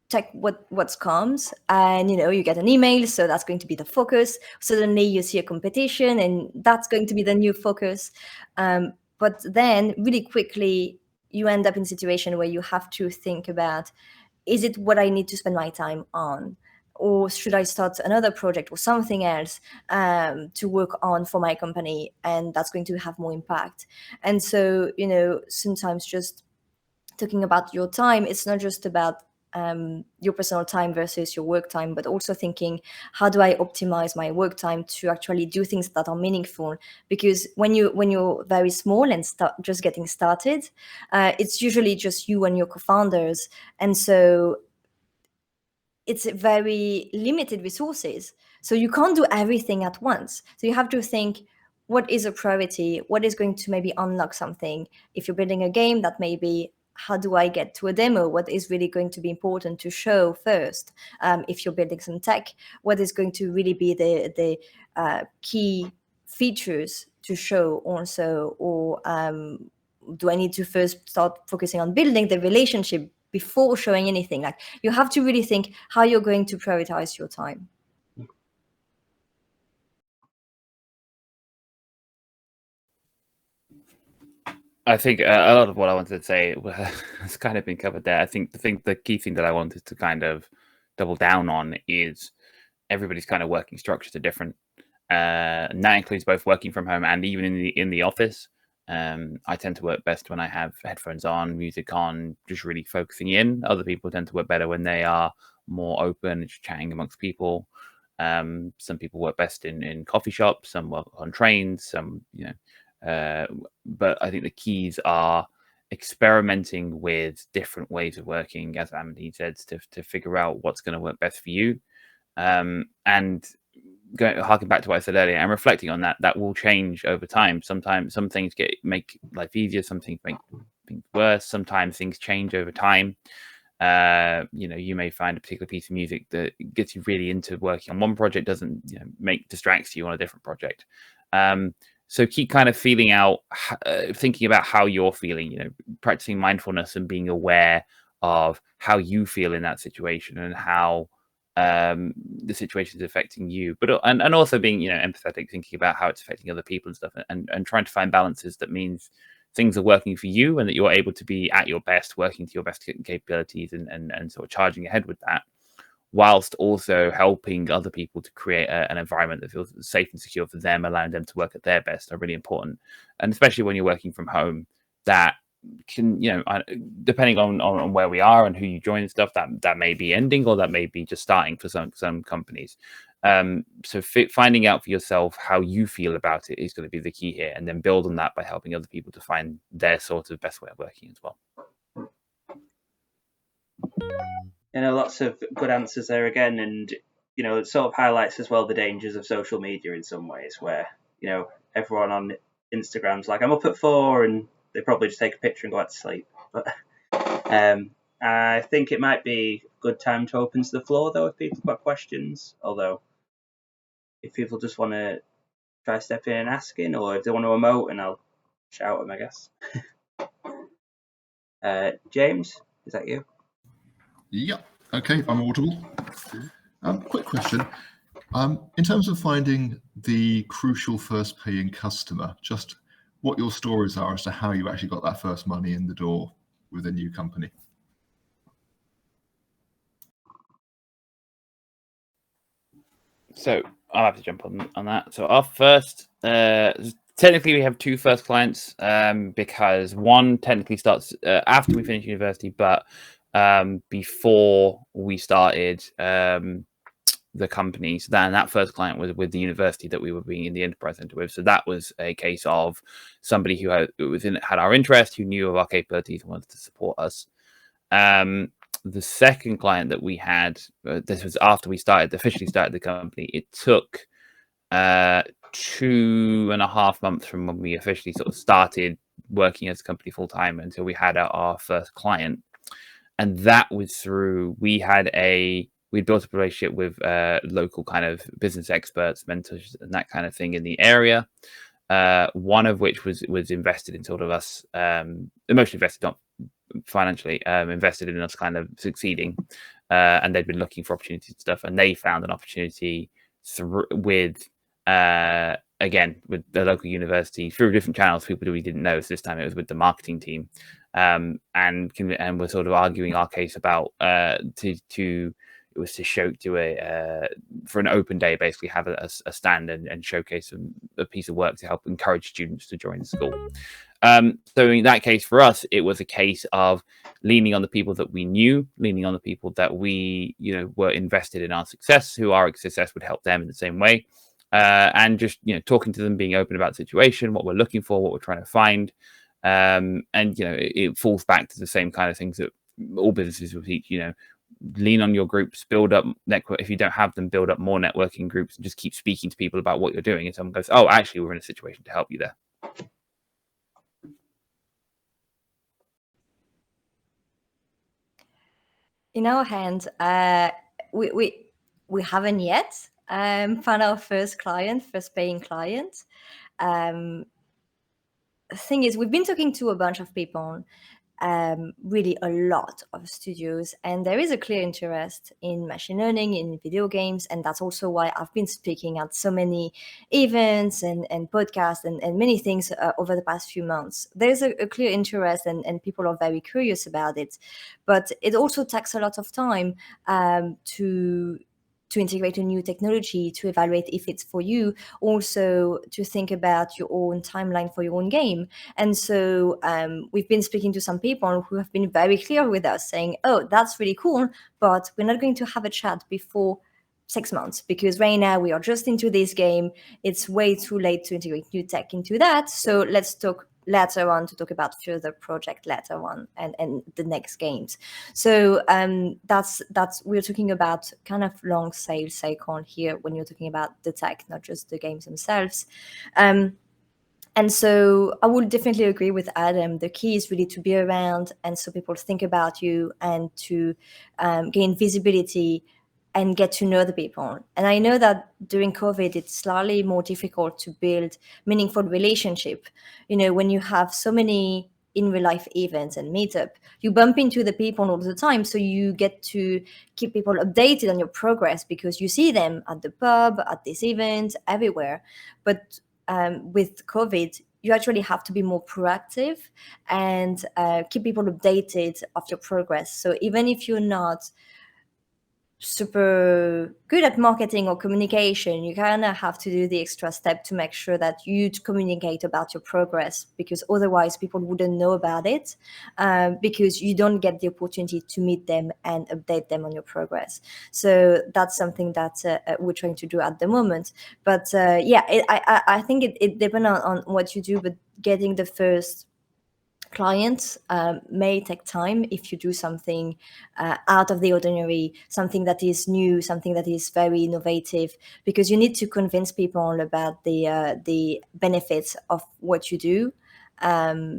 check what comes, and you get an email, so that's going to be the focus. Suddenly you see a competition, and that's going to be the new focus. But then really quickly you end up in a situation where you have to think about, is it what I need to spend my time on? Or should I start another project or something else to work on for my company? And that's going to have more impact. And so, sometimes just talking about your time, it's not just about your personal time versus your work time, but also thinking, how do I optimize my work time to actually do things that are meaningful? Because when you're very small and just getting started, it's usually just you and your co-founders, and so it's very limited resources. So you can't do everything at once. So you have to think, what is a priority? What is going to maybe unlock something? If you're building a game, that maybe, how do I get to a demo? What is really going to be important to show first? If you're building some tech, what is going to really be the key features to show also? Or do I need to first start focusing on building the relationship before showing anything? Like, you have to really think how you're going to prioritize your time. I think a lot of what I wanted to say has kind of been covered there. I think the key thing that I wanted to kind of double down on is everybody's kind of working structures are different. And that includes both working from home and even in the office. I tend to work best when I have headphones on, music on, just really focusing in. Other people tend to work better when they are more open and just chatting amongst people. Some people work best in coffee shops, some work on trains, some, but I think the keys are experimenting with different ways of working, as Amandine said, to figure out what's going to work best for you. And harking back to what I said earlier and reflecting on that will change over time. Sometimes some things make life easier, some things make things worse. Sometimes things change over time. You may find a particular piece of music that gets you really into working on one project, doesn't distracts you on a different project. So keep kind of feeling out, thinking about how you're feeling, practicing mindfulness and being aware of how you feel in that situation and how the situation is affecting you, but and also being empathetic, thinking about how it's affecting other people and stuff, and trying to find balances that means things are working for you and that you're able to be at your best, working to your best capabilities, and sort of charging ahead with that, whilst also helping other people to create an environment that feels safe and secure for them, allowing them to work at their best are really important. And especially when you're working from home, that can, depending on where we are and who you join and stuff, that may be ending or that may be just starting for some companies. So finding out for yourself how you feel about it is going to be the key here, and then build on that by helping other people to find their sort of best way of working as well. Lots of good answers there again, and it sort of highlights as well the dangers of social media in some ways, where everyone on Instagram's like, I'm up at 4, and they probably just take a picture and go out to sleep. But I think it might be a good time to open to the floor, though, if people have got questions. Although, if people just want to try stepping in and asking, or if they want to emote, and I'll shout them, I guess. James, is that you? Yeah. Okay, I'm audible. Quick question. In terms of finding the crucial first paying customer, just what your stories are as to how you actually got that first money in the door with a new company. So I'll have to jump on that. So our first, Technically, we have two first clients because one technically starts after we finish university, but before we started the company. So that first client was with the university that we were being in the enterprise center with. So that was a case of somebody who had our interest, who knew of our capabilities and wanted to support us. The second client that we had, this was after we officially started the company. It took 2.5 months from when we officially sort of started working as a company full time until we had our first client. And that was through, we'd built a relationship with local kind of business experts, mentors, and that kind of thing in the area. One of which was invested in sort of us, emotionally invested, not financially, invested in us kind of succeeding. And they'd been looking for opportunities and stuff, and they found an opportunity with again, with the local university through different channels, people we didn't know. So this time it was with the marketing team, and we're sort of arguing our case about it was to show for an open day, basically have a stand and showcase a piece of work to help encourage students to join the school. So in that case, for us, it was a case of leaning on the people that we knew, leaning on the people that we, were invested in our success, who our success would help them in the same way. And just, talking to them, being open about the situation, what we're looking for, what we're trying to find. And, it falls back to the same kind of things that all businesses will teach, lean on your groups, build up network. If you don't have them, build up more networking groups and just keep speaking to people about what you're doing. And someone goes, oh, actually, we're in a situation to help you there. In our hand, we haven't yet found our first paying client. The thing is, we've been talking to a bunch of people, really a lot of studios, and there is a clear interest in machine learning in video games, and that's also why I've been speaking at so many events and podcasts and many things over the past few months. There's a clear interest, and people are very curious about it, but it also takes a lot of time to integrate a new technology, to evaluate if it's for you, also to think about your own timeline for your own game. And so we've been speaking to some people who have been very clear with us, saying, oh, that's really cool, but we're not going to have a chat before 6 months, because right now we are just into this game. It's way too late to integrate new tech into that. So let's talk later on to talk about further project later on and the next games. So that's we're talking about kind of long sales cycle here when you're talking about the tech, not just the games themselves. And so I would definitely agree with Adam. The key is really to be around, and so people think about you, and to gain visibility and get to know the people. And I know that during COVID, it's slightly more difficult to build meaningful relationship. When you have so many in real life events and meetup, you bump into the people all the time. So you get to keep people updated on your progress because you see them at the pub, at this event, everywhere. But with COVID, you actually have to be more proactive and keep people updated of your progress. So even if you're not super good at marketing or communication, you kind of have to do the extra step to make sure that you communicate about your progress, because otherwise people wouldn't know about it, because you don't get the opportunity to meet them and update them on your progress. So that's something that we're trying to do at the moment. But I think it depends on what you do, but getting the first clients may take time if you do something out of the ordinary, something that is new, something that is very innovative, because you need to convince people about the benefits of what you do,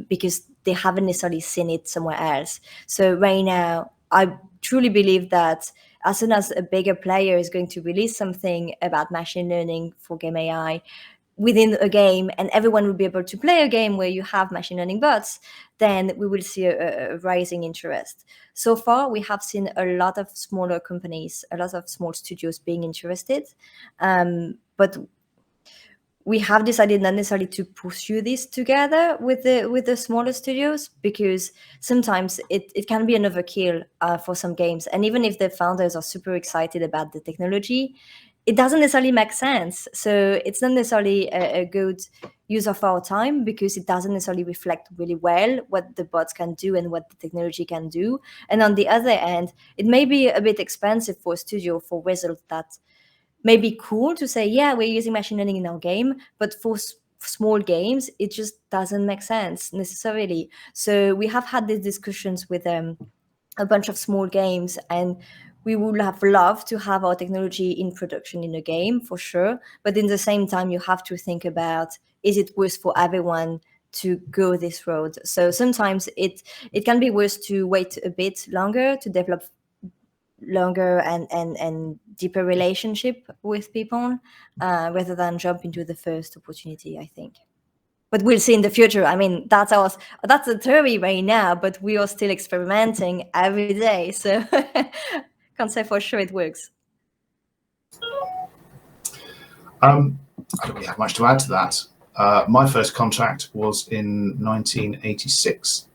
because they haven't necessarily seen it somewhere else. So right now, I truly believe that as soon as a bigger player is going to release something about machine learning for game AI within a game, and everyone will be able to play a game where you have machine learning bots, then we will see a rising interest. So far, we have seen a lot of smaller companies, a lot of small studios being interested, but we have decided not necessarily to pursue this together with the smaller studios, because sometimes it can be an overkill for some games. And even if the founders are super excited about the technology, it doesn't necessarily make sense. So it's not necessarily a good use of our time, because it doesn't necessarily reflect really well what the bots can do and what the technology can do. And on the other hand, it may be a bit expensive for a studio for results that may be cool to say, yeah, we're using machine learning in our game, but for small games, it just doesn't make sense necessarily. So we have had these discussions with a bunch of small games, and we would have loved to have our technology in production in a game for sure. But in the same time, you have to think about, is it worth for everyone to go this road? So sometimes it can be worth to wait a bit longer to develop longer and deeper relationship with people, rather than jump into the first opportunity, I think. But we'll see in the future. I mean, that's the theory right now, but we are still experimenting every day, so can't say for sure it works. I don't really have much to add to that. My first contract was in 1986,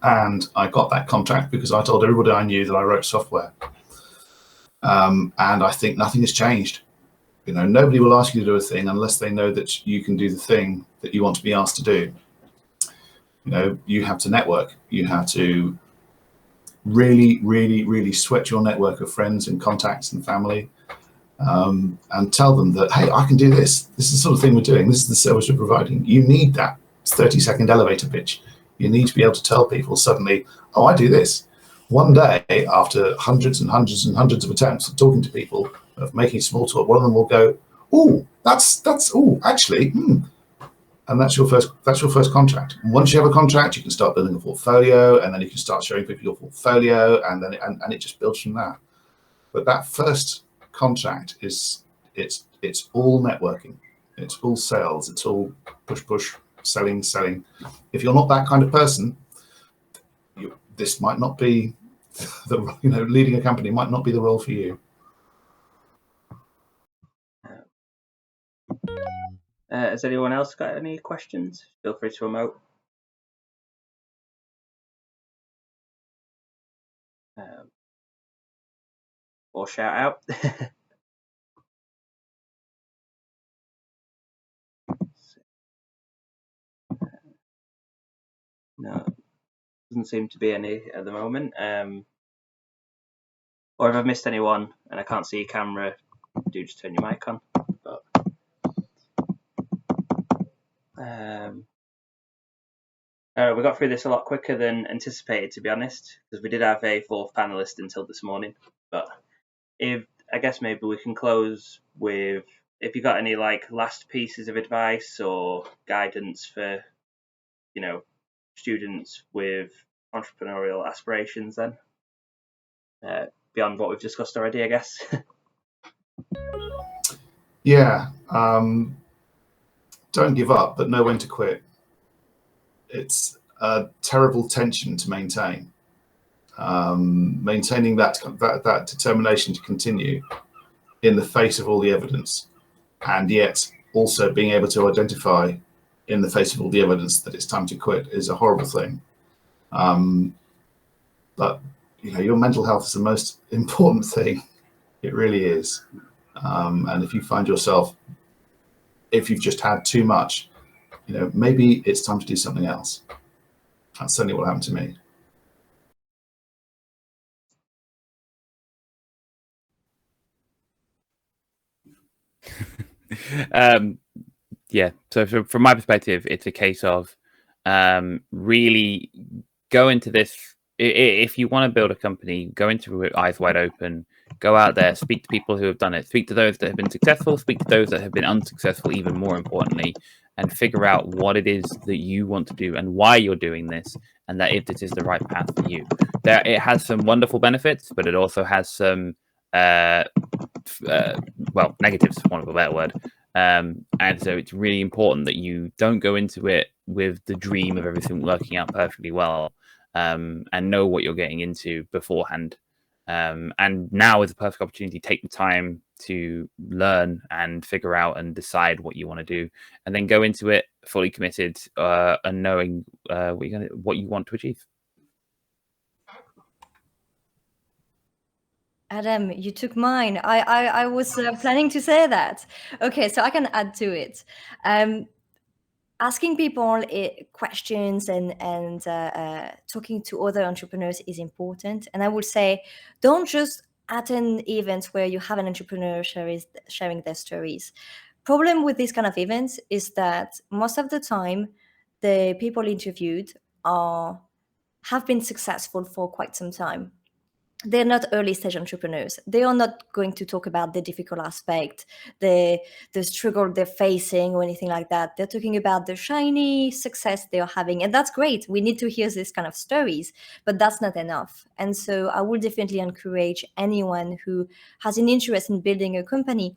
and I got that contract because I told everybody I knew that I wrote software. And I think nothing has changed. You know, nobody will ask you to do a thing unless they know that you can do the thing that you want to be asked to do. You know, you have to network. You have to really, really, really sweat your network of friends and contacts and family, and tell them that, hey, I can do this. This is the sort of thing we're doing. This is the service we're providing. You need that 30-second elevator pitch. You need to be able to tell people suddenly, oh, I do this. One day, after hundreds and hundreds and hundreds of attempts of talking to people, of making small talk, one of them will go, oh, actually, and that's your first contract. And once you have a contract, you can start building a portfolio, and then you can start showing people your portfolio, and then it just builds from that. But that first contract it's all networking, it's all sales, it's all push, selling. If you're not that kind of person, this might not be leading a company might not be the role for you. Has anyone else got any questions? Feel free to emote. Or shout out. No, doesn't seem to be any at the moment. Or if I've missed anyone and I can't see your camera, do just turn your mic on. But, we got through this a lot quicker than anticipated, to be honest, because we did have a fourth panelist until this morning. But I guess maybe we can close with, if you got any like last pieces of advice or guidance for, students with entrepreneurial aspirations, then beyond what we've discussed already, I guess. Yeah, don't give up, but know when to quit. It's a terrible tension to maintain. Maintaining that determination to continue in the face of all the evidence, and yet also being able to identify in the face of all the evidence that it's time to quit is a horrible thing. But your mental health is the most important thing. It really is. And if you find yourself, if you've just had too much, maybe it's time to do something else. That's certainly what happened to me. Yeah, so from my perspective, it's a case of really go into this. If you want to build a company, go into it with eyes wide open. Go out there, speak to people who have done it, speak to those that have been successful, speak to those that have been unsuccessful, even more importantly, and figure out what it is that you want to do and why you're doing this, and that if this is the right path for you. It has some wonderful benefits, but it also has some negatives, for want of a better word. And so it's really important that you don't go into it with the dream of everything working out perfectly well, and know what you're getting into beforehand. And now is a perfect opportunity. Take the time to learn and figure out and decide what you want to do, and then go into it fully committed, and knowing what you want to achieve. Adam, you took mine. I was planning to say that. Okay, so I can add to it. Asking people questions and talking to other entrepreneurs is important. And I would say, don't just attend events where you have an entrepreneur sharing their stories. Problem with these kind of events is that most of the time, the people interviewed have been successful for quite some time. They're not early stage entrepreneurs. They are not going to talk about the difficult aspect, the struggle they're facing or anything like that. They're talking about the shiny success they are having. And that's great. We need to hear this kind of stories, but that's not enough. And so I would definitely encourage anyone who has an interest in building a company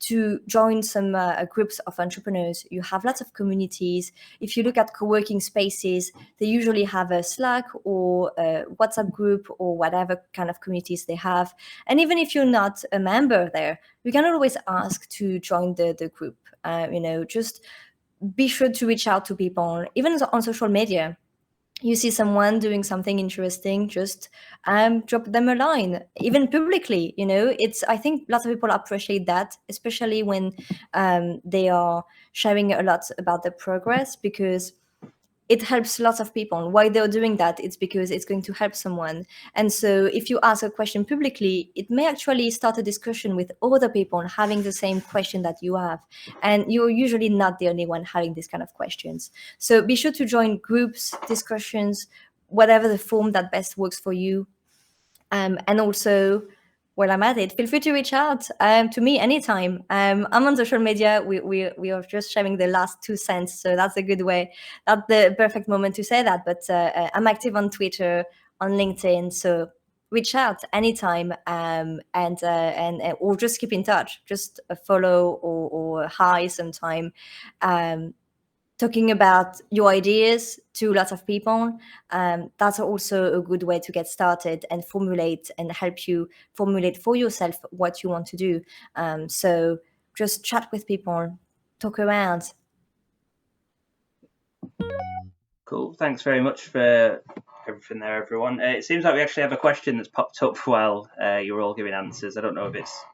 to join some groups of entrepreneurs. You have lots of communities. If you look at co-working spaces, they usually have a Slack or a WhatsApp group or whatever kind of communities they have. And even if you're not a member there, you can always ask to join the group. Just be sure to reach out to people, even on social media. You see someone doing something interesting, just drop them a line, even publicly. I think lots of people appreciate that, especially when they are sharing a lot about their progress, because it helps lots of people. Why they're doing that? It's because it's going to help someone. And so if you ask a question publicly, it may actually start a discussion with other people having the same question that you have. And you're usually not the only one having these kind of questions. So be sure to join groups, discussions, whatever the form that best works for you. And also, while I'm at it, feel free to reach out to me anytime. I'm on social media. We are just sharing the last 2 cents, so that's a good way. That's the perfect moment to say that. But I'm active on Twitter, on LinkedIn, so reach out anytime, and or just keep in touch. Just a follow or a hi sometime. Talking about your ideas to lots of people, that's also a good way to get started and formulate and help you formulate for yourself what you want to do. So just chat with people, talk around. Cool. Thanks very much for everything there, everyone. It seems like we actually have a question that's popped up while you're all giving answers. I don't know if it's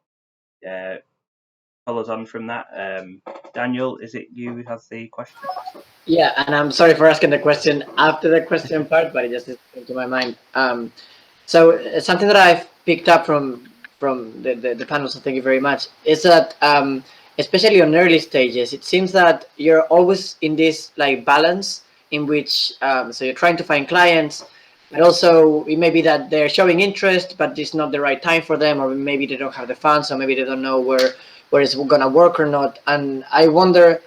follows on from that. Daniel, is it you who has the question? Yeah, and I'm sorry for asking the question after the question part, but it just came to my mind. So something that I've picked up from the panel, so thank you very much, is that especially on early stages, it seems that you're always in this like balance in which so you're trying to find clients, but also it may be that they're showing interest, but it's not the right time for them, or maybe they don't have the funds, or maybe they don't know where it's gonna work or not. And I wonder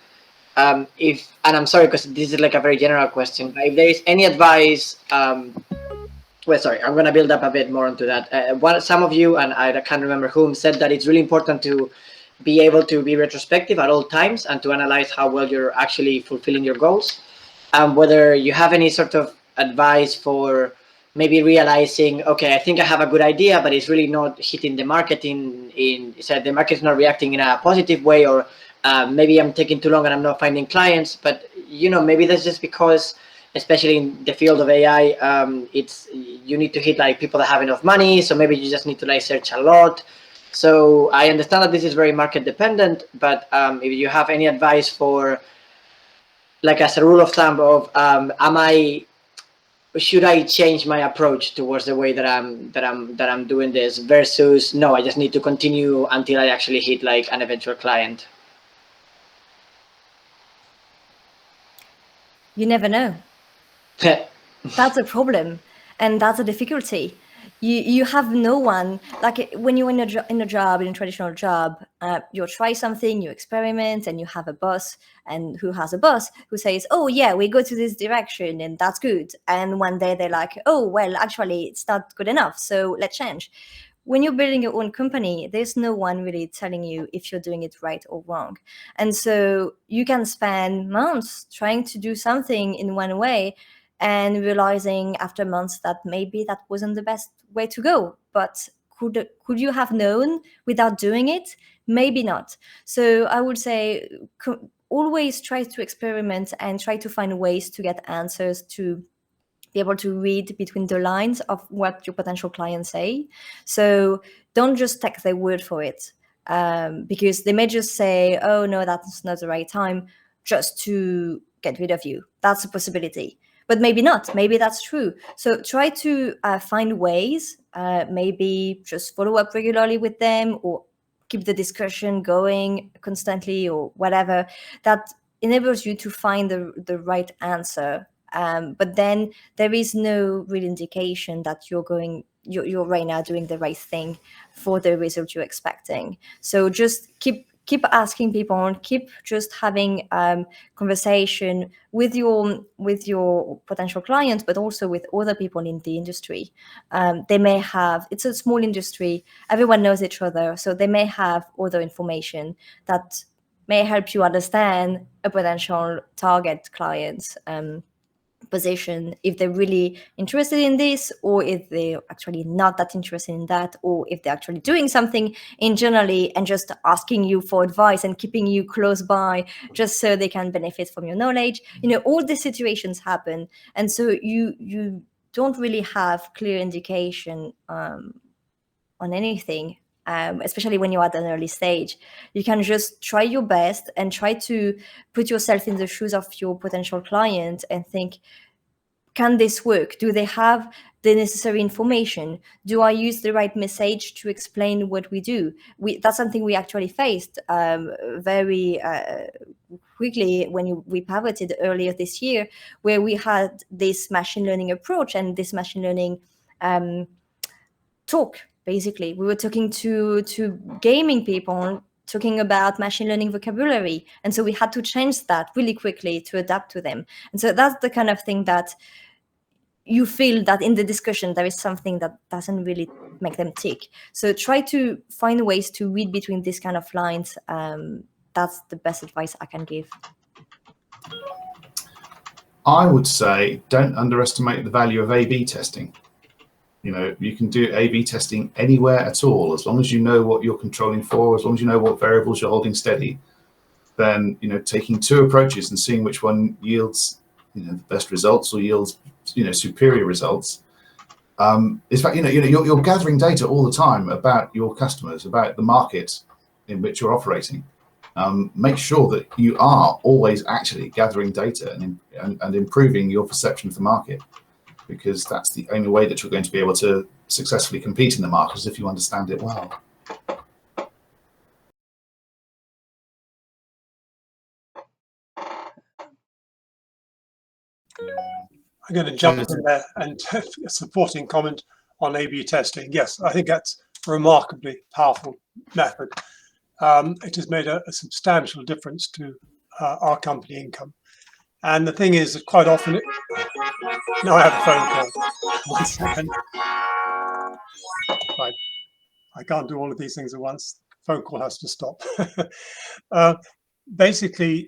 if, and I'm sorry because this is like a very general question, but if there is any advice. Well, sorry, I'm going to build up a bit more onto that. Some of you, and I can't remember whom, said that it's really important to be able to be retrospective at all times and to analyze how well you're actually fulfilling your goals. Whether you have any sort of advice for maybe realizing, okay, I think I have a good idea, but it's really not hitting the market so the market is not reacting in a positive way, or maybe I'm taking too long and I'm not finding clients. But maybe that's just because, especially in the field of AI, you need to hit like people that have enough money. So maybe you just need to like search a lot. So I understand that this is very market dependent, but if you have any advice for, like as a rule of thumb of, should I change my approach towards the way that I'm doing this versus no, I just need to continue until I actually hit like an eventual client? You never know. That's a problem, and that's a difficulty. You have no one, like when you're in a traditional job, you try something, you experiment, and you have a boss, and who has a boss who says, oh yeah, we go to this direction and that's good, and one day they're like, oh well, actually it's not good enough, so let's change. When you're building your own company, there's no one really telling you if you're doing it right or wrong. And so you can spend months trying to do something in one way and realizing after months that maybe that wasn't the best way to go. But could you have known without doing it? Maybe not. So I would say always try to experiment and try to find ways to get answers to be able to read between the lines of what your potential clients say. So don't just take their word for it, because they may just say, oh, no, that's not the right time, just to get rid of you. That's a possibility. But maybe not. Maybe that's true. So try to find ways, maybe just follow up regularly with them, or keep the discussion going constantly, or whatever, that enables you to find the right answer. But then there is no real indication that you're right now doing the right thing for the result you're expecting. So just keep asking people, keep just having conversation with your potential clients, but also with other people in the industry. They may have, it's a small industry, everyone knows each other, so they may have other information that may help you understand a potential target client's position, if they're really interested in this, or if they're actually not that interested in that, or if they're actually doing something in generally and just asking you for advice and keeping you close by just so they can benefit from your knowledge. All these situations happen, and so you don't really have clear indication on anything. Especially when you're at an early stage, you can just try your best and try to put yourself in the shoes of your potential client and think, can this work? Do they have the necessary information? Do I use the right message to explain what we do? That's something we actually faced very quickly when we pivoted earlier this year, where we had this machine learning approach and this machine learning talk. Basically, we were talking to gaming people, talking about machine learning vocabulary, and so we had to change that really quickly to adapt to them. And so that's the kind of thing that you feel that in the discussion there is something that doesn't really make them tick. So try to find ways to read between these kind of lines. That's the best advice I can give. I would say don't underestimate the value of A/B testing. You can do A/B testing anywhere at all, as long as you know what you're controlling for, as long as you know what variables you're holding steady. Then taking two approaches and seeing which one yields the best results or yields superior results. In fact, you're gathering data all the time about your customers, about the market in which you're operating. Make sure that you are always actually gathering data and improving your perception of the market, because that's the only way that you're going to be able to successfully compete in the market, is if you understand it well. I'm going to jump in there and a supporting comment on A/B testing. Yes, I think that's a remarkably powerful method. It has made a substantial difference to our company income. And the thing is that quite often, now I have a phone call. 1 second. Right. I can't do all of these things at once. Phone call has to stop. Basically,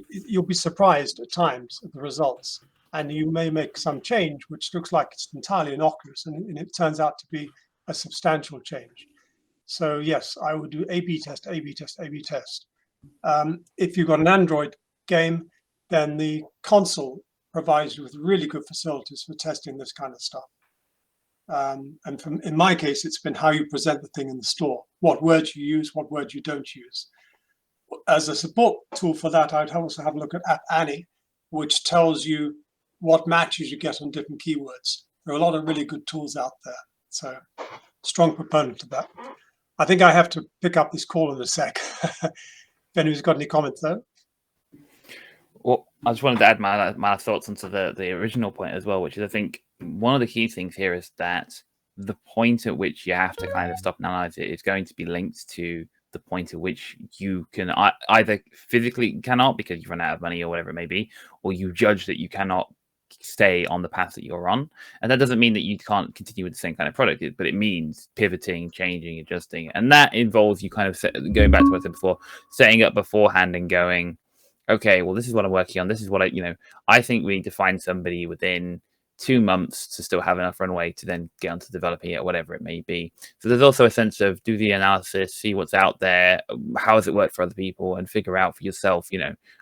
you'll be surprised at times at the results. And you may make some change, which looks like it's entirely innocuous, and it turns out to be a substantial change. So yes, I would do A/B test, A/B test, A/B test. If you've got an Android game, then the console provides you with really good facilities for testing this kind of stuff. And in my case, it's been how you present the thing in the store, what words you use, what words you don't use. As a support tool for that, I'd also have a look at App Annie, which tells you what matches you get on different keywords. There are a lot of really good tools out there. So strong proponent of that. I think I have to pick up this call in a sec. If anyone's got any comments though. Well, I just wanted to add my thoughts onto the original point as well, which is I think one of the key things here is that the point at which you have to kind of stop and analyze it is going to be linked to the point at which you can either physically cannot because you've run out of money or whatever it may be, or you judge that you cannot stay on the path that you're on. And that doesn't mean that you can't continue with the same kind of product, but it means pivoting, changing, adjusting. And that involves you kind of going back to what I said before, setting up beforehand and going, okay, well, this is what I'm working on. This is what I think we need to find somebody within 2 months to still have enough runway to then get onto developing it or whatever it may be. So there's also a sense of do the analysis, see what's out there, how has it worked for other people, and figure out for yourself,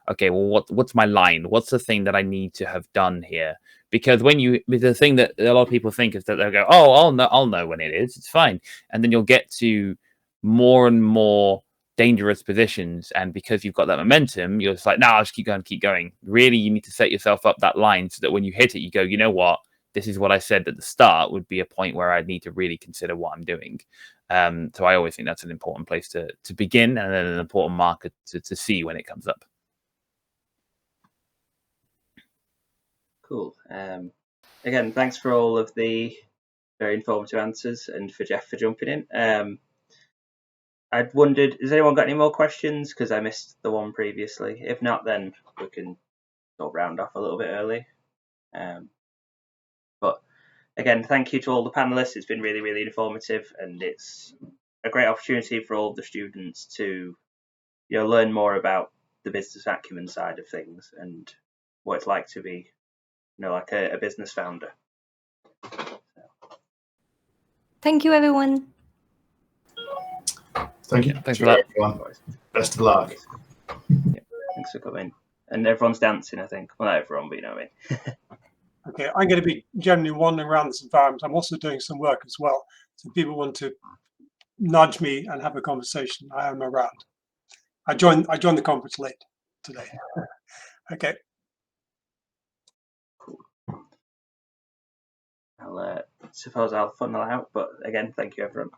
okay, well, what's my line? What's the thing that I need to have done here? Because the thing that a lot of people think is that they'll go, oh, I'll know when it is. It's fine. And then you'll get to more and more dangerous positions, and because you've got that momentum, you're just like, no, I'll just keep going. Really, you need to set yourself up that line so that when you hit it, you go, you know what, this is what I said at the start would be a point where I need to really consider what I'm doing. So I always think that's an important place to begin, and then an important marker to see when it comes up. Cool. Again, thanks for all of the very informative answers, and for Jeff for jumping in. I'd wondered, has anyone got any more questions? Because I missed the one previously. If not, then we can sort of round off a little bit early. But again, thank you to all the panelists. It's been really, really informative, and it's a great opportunity for all the students to, learn more about the business acumen side of things and what it's like to be, like a business founder. Thank you, everyone. Thank you. Thanks for that. Everyone. Best of luck. Thanks for coming. And everyone's dancing, I think. Well, not everyone, but you know what I mean. Okay, I'm going to be generally wandering around this environment. I'm also doing some work as well. So if people want to nudge me and have a conversation, I am around. I joined the conference late today. Okay. Cool. I'll suppose I'll funnel out, but again, thank you, everyone.